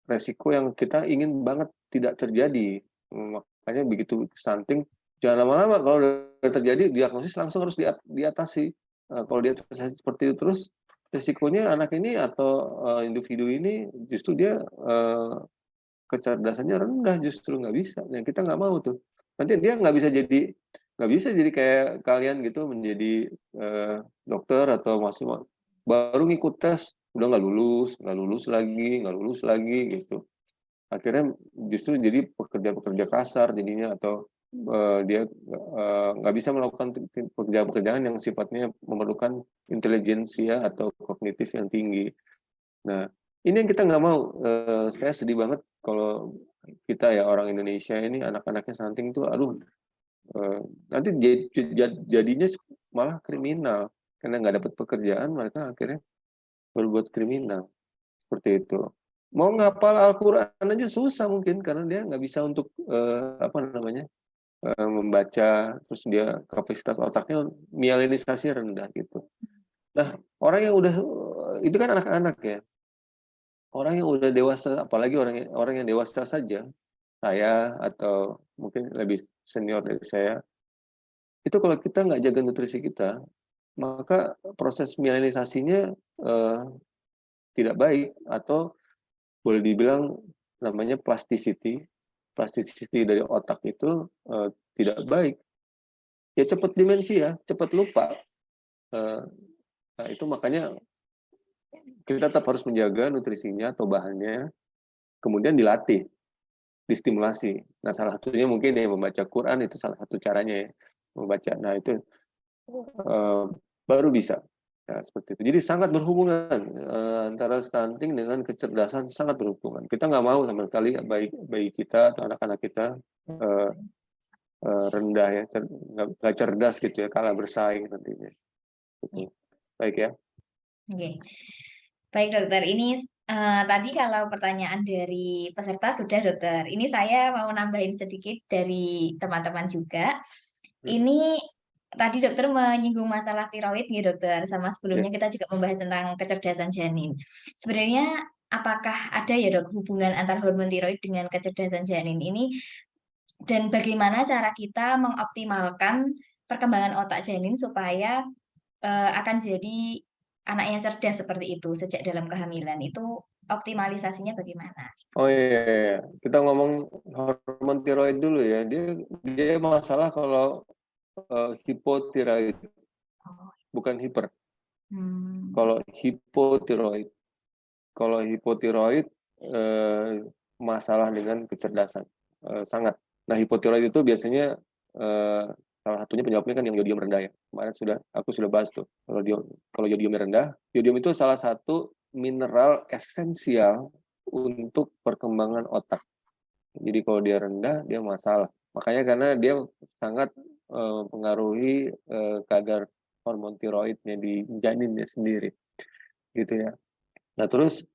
resiko yang kita ingin banget tidak terjadi. Makanya begitu stunting, jangan lama-lama. Kalau udah terjadi, diagnosis langsung harus diatasi. Kalau diatasi seperti itu terus, risikonya anak ini atau individu ini justru dia kecerdasannya rendah, justru nggak bisa. Yang kita nggak mau tuh. Nanti dia nggak bisa jadi kayak kalian gitu menjadi dokter atau masih baru ngikut tes udah nggak lulus lagi gitu. Akhirnya justru jadi pekerja-pekerja kasar jadinya, atau dia nggak bisa melakukan pekerjaan-pekerjaan yang sifatnya memerlukan intelijensia atau kognitif yang tinggi. Nah, ini yang kita nggak mau. Saya sedih banget kalau kita ya orang Indonesia ini anak-anaknya stunting tuh, aduh, nanti jadinya malah kriminal karena nggak dapat pekerjaan, mereka akhirnya berbuat kriminal seperti itu. Mau ngapal Al-Quran aja susah mungkin karena dia nggak bisa untuk apa namanya membaca, terus dia kapasitas otaknya mielinisasi rendah gitu. Nah, orang yang udah itu kan anak-anak ya. Orang yang udah dewasa, apalagi orang yang dewasa saja, saya atau mungkin lebih senior dari saya, itu kalau kita nggak jaga nutrisi kita, maka proses mielinisasinya tidak baik, atau boleh dibilang namanya plasticity dari otak itu tidak baik. Ya cepat demensia, cepat lupa. Nah itu makanya kita tetap harus menjaga nutrisinya atau bahannya, kemudian dilatih, distimulasi. Nah salah satunya mungkin ya membaca Quran, itu salah satu caranya ya, membaca. Nah itu baru bisa. Ya, seperti itu. Jadi sangat berhubungan antara stunting dengan kecerdasan, sangat berhubungan. Kita nggak mau sama sekali bayi kita atau anak-anak kita rendah ya, nggak cerdas gitu ya, kalah bersaing nantinya. Gitu. Baik ya.
Oke. Baik dokter, ini tadi kalau pertanyaan dari peserta sudah dokter. Ini saya mau nambahin sedikit dari teman-teman juga. Ini tadi dokter menyinggung masalah tiroid nih dokter, sama sebelumnya kita juga membahas tentang kecerdasan janin. Sebenarnya apakah ada ya dok hubungan antara hormon tiroid dengan kecerdasan janin ini, dan bagaimana cara kita mengoptimalkan perkembangan otak janin supaya akan jadi anak yang cerdas seperti itu sejak dalam kehamilan, itu optimalisasinya bagaimana?
Oh iya, kita ngomong hormon tiroid dulu ya. Dia masalah kalau hipotiroid,
Oh.
bukan hiper.
Hmm.
Kalau hipotiroid masalah dengan kecerdasan sangat. Nah hipotiroid itu biasanya Salah satunya penyebabnya kan yang yodium rendah ya. Kemarin aku sudah bahas tuh. Kalau yodiumnya rendah, yodium itu salah satu mineral esensial untuk perkembangan otak. Jadi kalau dia rendah, dia masalah. Makanya karena dia sangat mempengaruhi kadar hormon tiroidnya di janinnya sendiri, gitu ya. Nah terus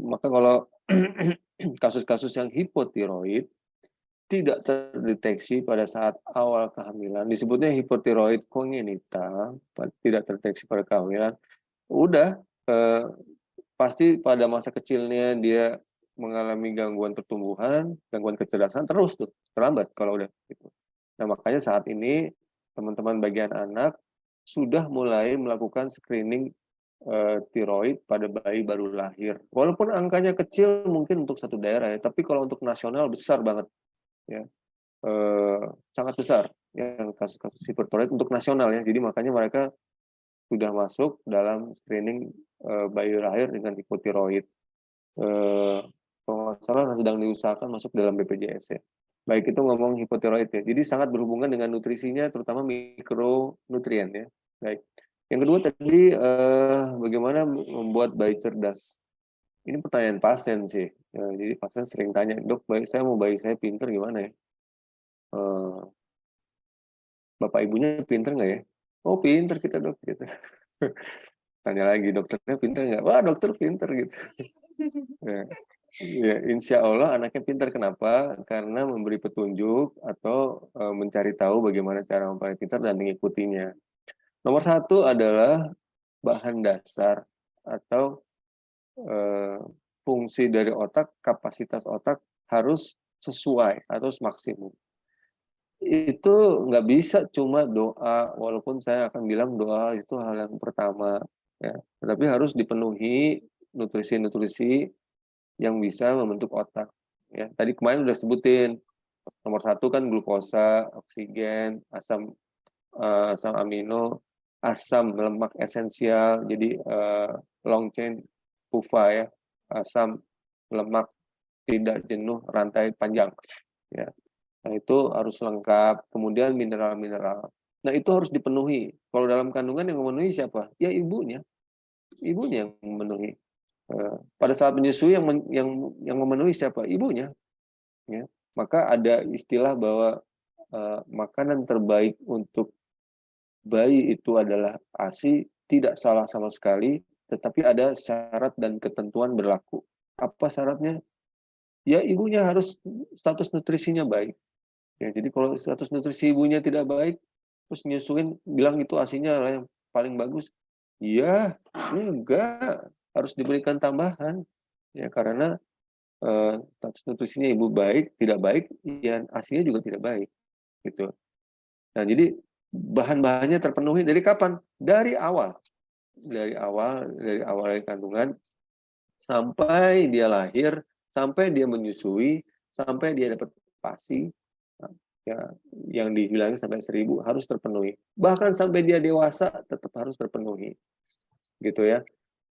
maka kalau kasus-kasus yang hipotiroid tidak terdeteksi pada saat awal kehamilan, disebutnya hipotiroid kongenita, tidak terdeteksi pada kehamilan, udah pasti pada masa kecilnya dia mengalami gangguan pertumbuhan, gangguan kecerdasan terus tuh, terlambat kalau udah gitu. Nah, makanya saat ini teman-teman bagian anak sudah mulai melakukan screening tiroid pada bayi baru lahir. Walaupun angkanya kecil mungkin untuk satu daerah ya, tapi kalau untuk nasional besar banget ya. Sangat besar yang kasus-kasus hipertiroid untuk nasional ya. Jadi makanya mereka sudah masuk dalam screening bayi lahir dengan hipotiroid. Kalau nggak salah sedang diusahakan masuk dalam BPJS ya. Baik itu ngomong hipotiroid ya. Jadi sangat berhubungan dengan nutrisinya, terutama mikronutrien ya. Baik. Yang kedua tadi bagaimana membuat bayi cerdas. Ini pertanyaan pasien sih. Ya, jadi pasien sering tanya, dok, saya mau bayi saya pinter gimana ya? Bapak ibunya pinter nggak ya? Oh pinter kita dok gitu. Tanya lagi dokternya pinter nggak? Wah dokter pinter gitu. Ya, ya, insya Allah anaknya pinter. Kenapa? Karena memberi petunjuk atau mencari tahu bagaimana cara mempelajari pintar dan mengikutinya. Nomor satu adalah bahan dasar atau fungsi dari otak, kapasitas otak harus sesuai, harus maksimum. Itu nggak bisa cuma doa, walaupun saya akan bilang doa itu hal yang pertama, ya. Tetapi harus dipenuhi nutrisi-nutrisi yang bisa membentuk otak. Ya, tadi kemarin udah sebutin nomor satu kan glukosa, oksigen, asam amino, asam lemak esensial, jadi long chain PUFA ya, asam lemak tidak jenuh rantai panjang. Ya, nah, itu harus lengkap. Kemudian mineral-mineral. Nah, itu harus dipenuhi. Kalau dalam kandungan yang memenuhi siapa? Ya ibunya. Ibunya yang memenuhi. Pada saat menyusui yang memenuhi siapa? Ibunya. Ya. Maka ada istilah bahwa makanan terbaik untuk bayi itu adalah ASI, tidak salah sama sekali, tetapi ada syarat dan ketentuan berlaku. Apa syaratnya? Ya ibunya harus status nutrisinya baik. Ya, jadi kalau status nutrisi ibunya tidak baik, terus nyusuin bilang itu ASINya yang paling bagus. Ya, enggak, harus diberikan tambahan. Ya, karena status nutrisinya ibu baik, tidak baik, ya ASINya juga tidak baik. Gitu. Nah, jadi bahan-bahannya terpenuhi dari kapan? Dari awal. Dari awal kandungan sampai dia lahir, sampai dia menyusui, sampai dia dapat PASI, ya, yang dibilangin sampai 1000 harus terpenuhi. Bahkan sampai dia dewasa tetap harus terpenuhi. Gitu ya.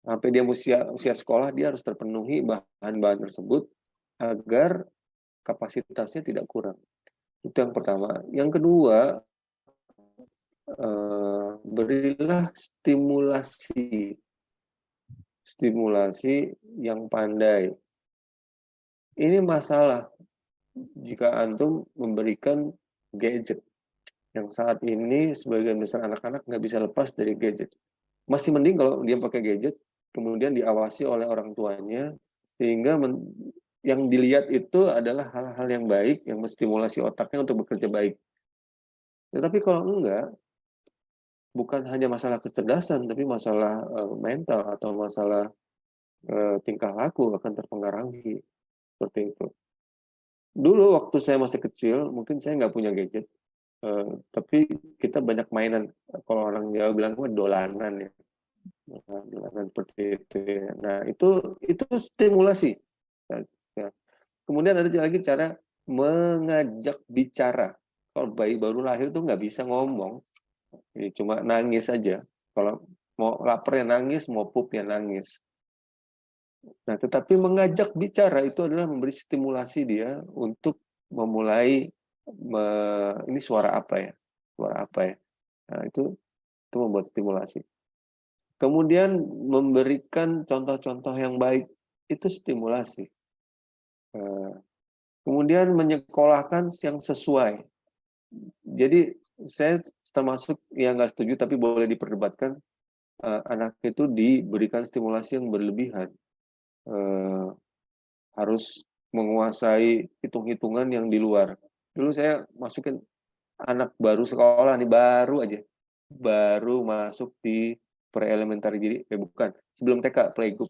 Sampai dia usia sekolah dia harus terpenuhi bahan-bahan tersebut agar kapasitasnya tidak kurang. Itu yang pertama. Yang kedua, berilah stimulasi yang pandai. Ini masalah jika antum memberikan gadget yang saat ini sebagian besar anak-anak nggak bisa lepas dari gadget. Masih mending kalau dia pakai gadget, kemudian diawasi oleh orang tuanya, sehingga yang dilihat itu adalah hal-hal yang baik, yang menstimulasi otaknya untuk bekerja baik. Tetapi kalau enggak, bukan hanya masalah kecerdasan, tapi masalah mental atau masalah tingkah laku akan terpengaruhi. Seperti itu. Dulu waktu saya masih kecil, mungkin saya nggak punya gadget, tapi kita banyak mainan. Kalau orang Jawa bilang dolanan ya, dolanan seperti itu. Ya. Nah itu stimulasi. Ya. Kemudian ada lagi cara mengajak bicara. Kalau bayi baru lahir tuh nggak bisa ngomong, jadi cuma nangis aja. Kalau mau lapar ya nangis, mau pup ya nangis. Nah, tetapi mengajak bicara itu adalah memberi stimulasi dia untuk memulai ini suara apa ya? Suara apa ya? Nah, itu membuat stimulasi. Kemudian memberikan contoh-contoh yang baik, itu stimulasi. Kemudian menyekolahkan yang sesuai. Jadi saya termasuk yang nggak setuju, tapi boleh diperdebatkan, anak itu diberikan stimulasi yang berlebihan. Harus menguasai hitung-hitungan yang di luar. Dulu saya masukin anak baru sekolah nih, baru masuk di pre-elementary, jadi bukan, sebelum TK, playgroup.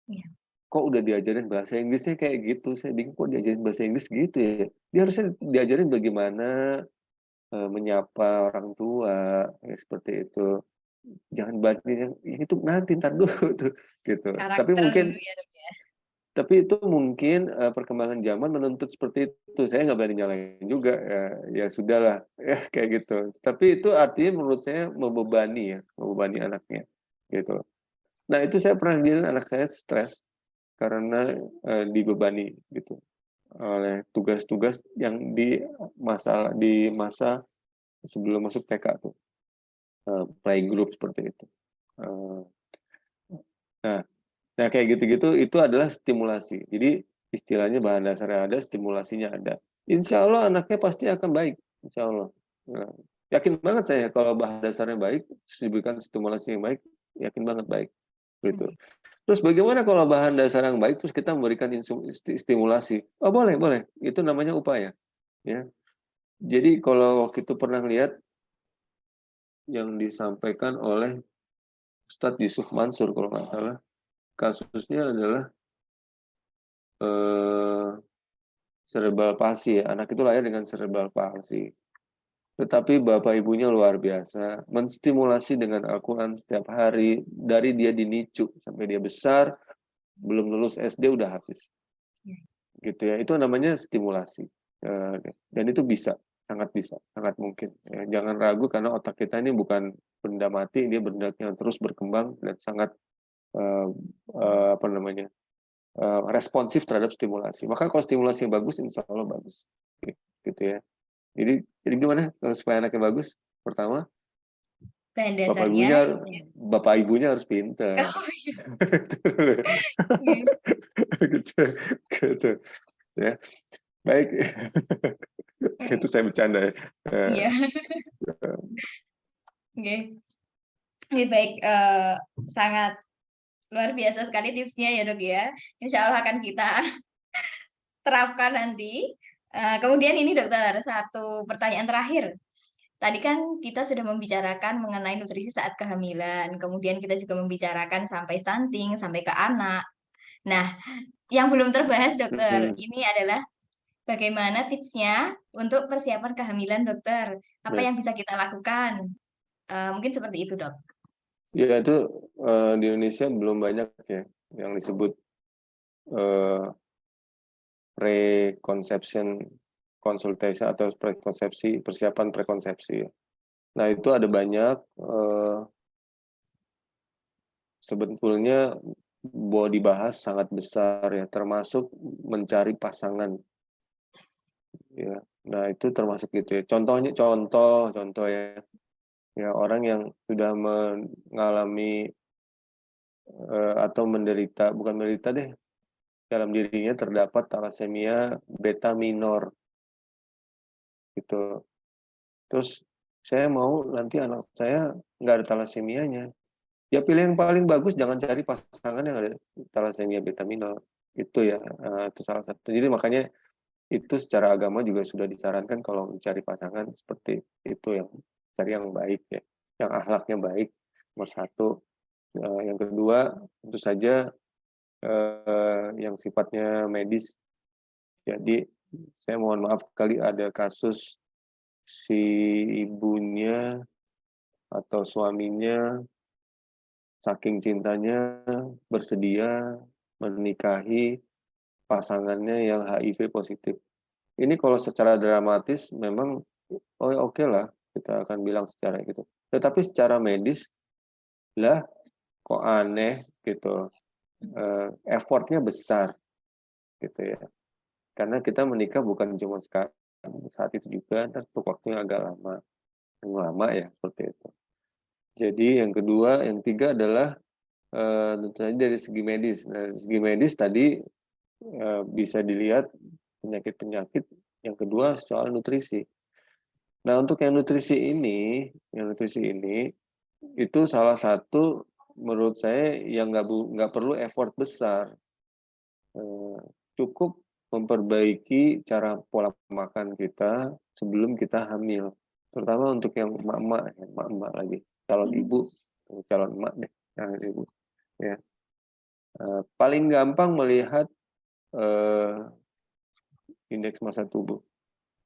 Iya.
Kok udah diajarin bahasa Inggrisnya kayak gitu, saya bingung kok diajarin bahasa Inggris gitu ya. Dia harusnya diajarin bagaimana menyapa orang tua, ya seperti itu. Jangan bandingin, ini tuh nanti, ntar dulu tuh, gitu.
Karakter dulu ya, Dok, ya.
Tapi itu mungkin perkembangan zaman menuntut seperti itu. Saya nggak berani nyalain juga, ya sudahlah, ya kayak gitu. Tapi itu artinya menurut saya membebani anaknya, gitu. Nah itu saya pernah bilang anak saya stres karena dibebani gitu oleh tugas-tugas yang di masa sebelum masuk TK tuh, playgroup seperti itu. Nah, Nah, kayak gitu-gitu itu adalah stimulasi. Jadi istilahnya bahan dasarnya ada, stimulasinya ada. Insya Allah anaknya pasti akan baik, insya Allah. Nah, yakin banget saya kalau bahan dasarnya baik, terus diberikan stimulasi yang baik, yakin banget baik. Gitu.
Oke.
Terus bagaimana kalau bahan dasar yang baik, terus kita memberikan stimulasi? Oh boleh, boleh. Itu namanya upaya. Ya. Jadi kalau waktu itu pernah lihat yang disampaikan oleh Ustadz Yusuf Mansur kalau nggak salah, kasusnya adalah eh, cerebral palsy ya. Anak itu lahir dengan cerebral palsy. Tetapi bapak ibunya luar biasa, menstimulasi dengan Al-Quran setiap hari, dari dia dinicu sampai dia besar, belum lulus SD udah hafiz. Gitu ya, itu namanya stimulasi. Dan itu bisa, sangat mungkin. Ya, jangan ragu karena otak kita ini bukan benda mati, dia benda yang terus berkembang dan sangat apa namanya, responsif terhadap stimulasi. Maka kalau stimulasi yang bagus, insya Allah bagus. Gitu ya. Jadi gimana supaya anaknya bagus? Pertama,
Bahan
bapak
dasarnya,
ibunya
ya.
bapak ibunya harus pinter.
Oh iya. Oke.
gitu, gitu ya. Baik, itu saya bercanda ya.
Iya. Oke. Oke, baik. Sangat luar biasa sekali tipsnya ya, Dok, ya. Insya Allah akan kita terapkan nanti. Kemudian ini, Dokter, satu pertanyaan terakhir. Tadi kan kita sudah membicarakan mengenai nutrisi saat kehamilan, kemudian kita juga membicarakan sampai stunting, sampai ke anak. Nah, yang belum terbahas, Dokter,
Hmm,
ini adalah bagaimana tipsnya untuk persiapan kehamilan, Dokter? Apa
ya.
yang bisa kita lakukan? Mungkin seperti itu, Dok.
Ya itu di Indonesia belum banyak ya yang disebut eh, preconception consultation atau prekonsepsi, persiapan prekonsepsi ya. Nah itu ada banyak, sebetulnya mau dibahas sangat besar ya, termasuk mencari pasangan ya. Nah itu termasuk gitu ya. Contoh ya, ya orang yang sudah mengalami atau menderita, bukan menderita deh, dalam dirinya terdapat talasemia beta minor gitu. Terus saya mau nanti anak saya nggak ada talasemianya. Ya pilih yang paling bagus, jangan cari pasangan yang ada talasemia beta minor. Itu ya, itu salah satu. Jadi makanya itu secara agama juga sudah disarankan kalau mencari pasangan seperti itu, yang cari yang baik ya, yang akhlaknya baik, nomor satu. Yang kedua tentu saja yang sifatnya medis. Jadi saya mohon maaf kali ada kasus si ibunya atau suaminya saking cintanya bersedia menikahi pasangannya yang HIV positif. Ini kalau secara dramatis memang oh oke lah kita akan bilang secara gitu. Tetapi secara medis lah kok aneh gitu. Effortnya besar gitu ya. Karena kita menikah bukan cuma sekali, saat itu juga, ntar untuk waktunya agak lama ya, seperti itu. Jadi yang kedua, yang ketiga adalah, tentu saja dari segi medis. Nah, dari segi medis tadi, bisa dilihat penyakit-penyakit, yang kedua soal nutrisi. Nah, untuk yang nutrisi ini, itu salah satu menurut saya yang nggak perlu effort besar. Cukup memperbaiki cara pola makan kita sebelum kita hamil. Terutama untuk yang emak-emak lagi, calon ibu, calon emak deh, calon ibu, ya. Paling gampang melihat, indeks massa tubuh,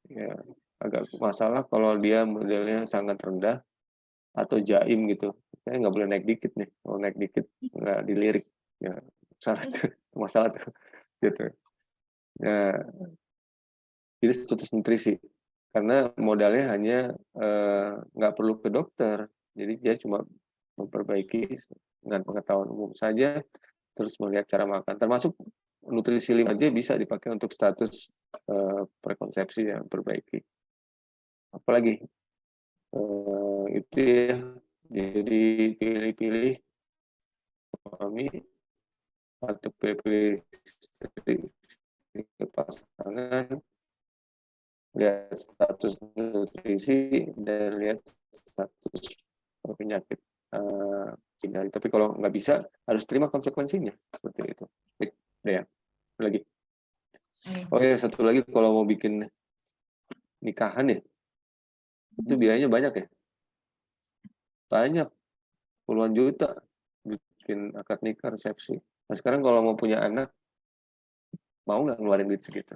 ya. Agak masalah kalau dia modelnya sangat rendah atau jaim gitu. Saya nggak boleh naik dikit nih, kalau naik dikit nggak dilirik, ya salah tuh, masalah tuh, gitu. Nah, jadi status nutrisi, karena modalnya hanya, nggak perlu ke dokter, jadi dia cuma memperbaiki dengan pengetahuan umum saja, terus melihat cara makan, termasuk nutrisi 5 aja bisa dipakai untuk status, prekonsepsi yang perbaiki. Apalagi, itu ya, jadi pilih-pilih suami atau pilih-pilih pasangan, lihat status nutrisi dan lihat status penyakit, hindari. Tapi kalau nggak bisa, harus terima konsekuensinya, seperti itu. Baik, udah ya, lagi. Oh ya, satu lagi, kalau mau bikin nikahan ya, itu biayanya banyak ya? Banyak, puluhan juta bikin akad nikah, resepsi. Nah, sekarang kalau mau punya anak, mau nggak ngeluarin duit segitu?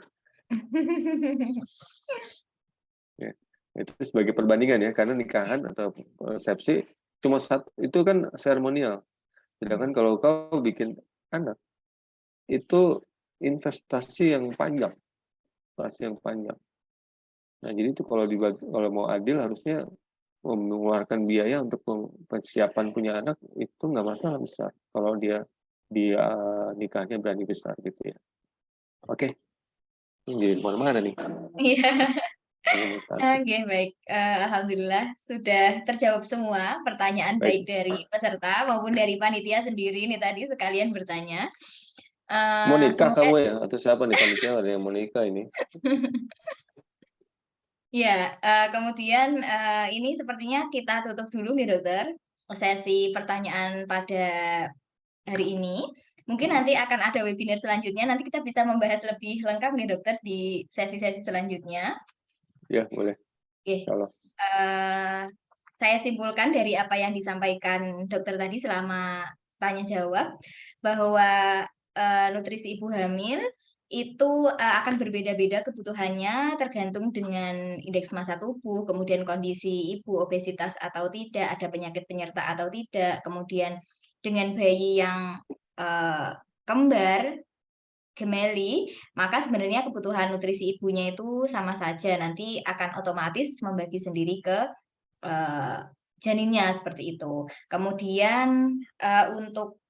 Ya, itu sebagai perbandingan ya, karena nikahan atau resepsi cuma satu, itu kan seremonial. Sedangkan kalau kau bikin anak, itu investasi yang panjang, Nah, jadi itu kalau mau adil, harusnya mengeluarkan biaya untuk persiapan punya anak itu nggak masalah besar, kalau dia nikahnya berani besar gitu ya. Oke, ini jadi kemana-mana nih.
Iya.
Ngomongin satu.
Oke, baik. Alhamdulillah sudah terjawab semua pertanyaan baik
Baik,
dari peserta maupun dari panitia sendiri nih tadi sekalian bertanya.
mau nikah
Semoga
kamu ya? Atau siapa nih panitia, ada yang mau nikah ini?
ya, kemudian, ini sepertinya kita tutup dulu nih Dokter, sesi pertanyaan pada hari ini. Mungkin nanti akan ada webinar selanjutnya, nanti kita bisa membahas lebih lengkap nih Dokter di sesi-sesi selanjutnya.
Ya, boleh.
Oke,
Kalau
saya simpulkan dari apa yang disampaikan dokter tadi selama tanya jawab bahwa nutrisi ibu hamil itu akan berbeda-beda kebutuhannya tergantung dengan indeks massa tubuh, kemudian kondisi ibu obesitas atau tidak, ada penyakit penyerta atau tidak, kemudian dengan bayi yang kembar gemeli, maka sebenarnya kebutuhan nutrisi ibunya itu sama saja, nanti akan otomatis membagi sendiri ke janinnya seperti itu. Kemudian, untuk,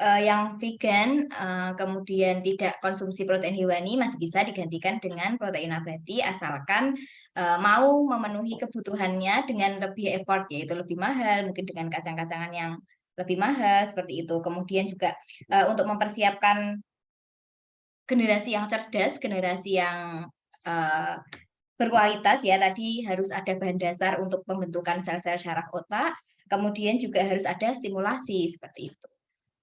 yang vegan, kemudian tidak konsumsi protein hewani masih bisa digantikan dengan protein nabati asalkan, mau memenuhi kebutuhannya dengan lebih effort, yaitu lebih mahal, mungkin dengan kacang-kacangan yang lebih mahal, seperti itu. Kemudian juga, untuk mempersiapkan generasi yang cerdas, generasi yang, eee, berkualitas ya, tadi harus ada bahan dasar untuk pembentukan sel-sel syaraf otak, kemudian juga harus ada stimulasi, seperti itu.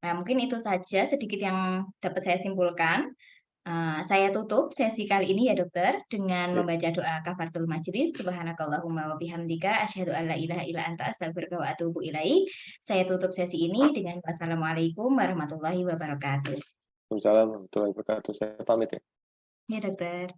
Nah, mungkin itu saja sedikit yang dapat saya simpulkan. Saya tutup sesi kali ini ya, Dokter, dengan
ya,
membaca doa kafaratul majelis, subhanakallahumma wa bihamdika, asyhadu an la ilaha illa anta, astaghfiruka wa atubu ilaik. Saya tutup sesi ini dengan wassalamualaikum warahmatullahi wabarakatuh.
Waalaikumsalam warahmatullahi wabarakatuh. Saya pamit ya.
Ya, Dokter.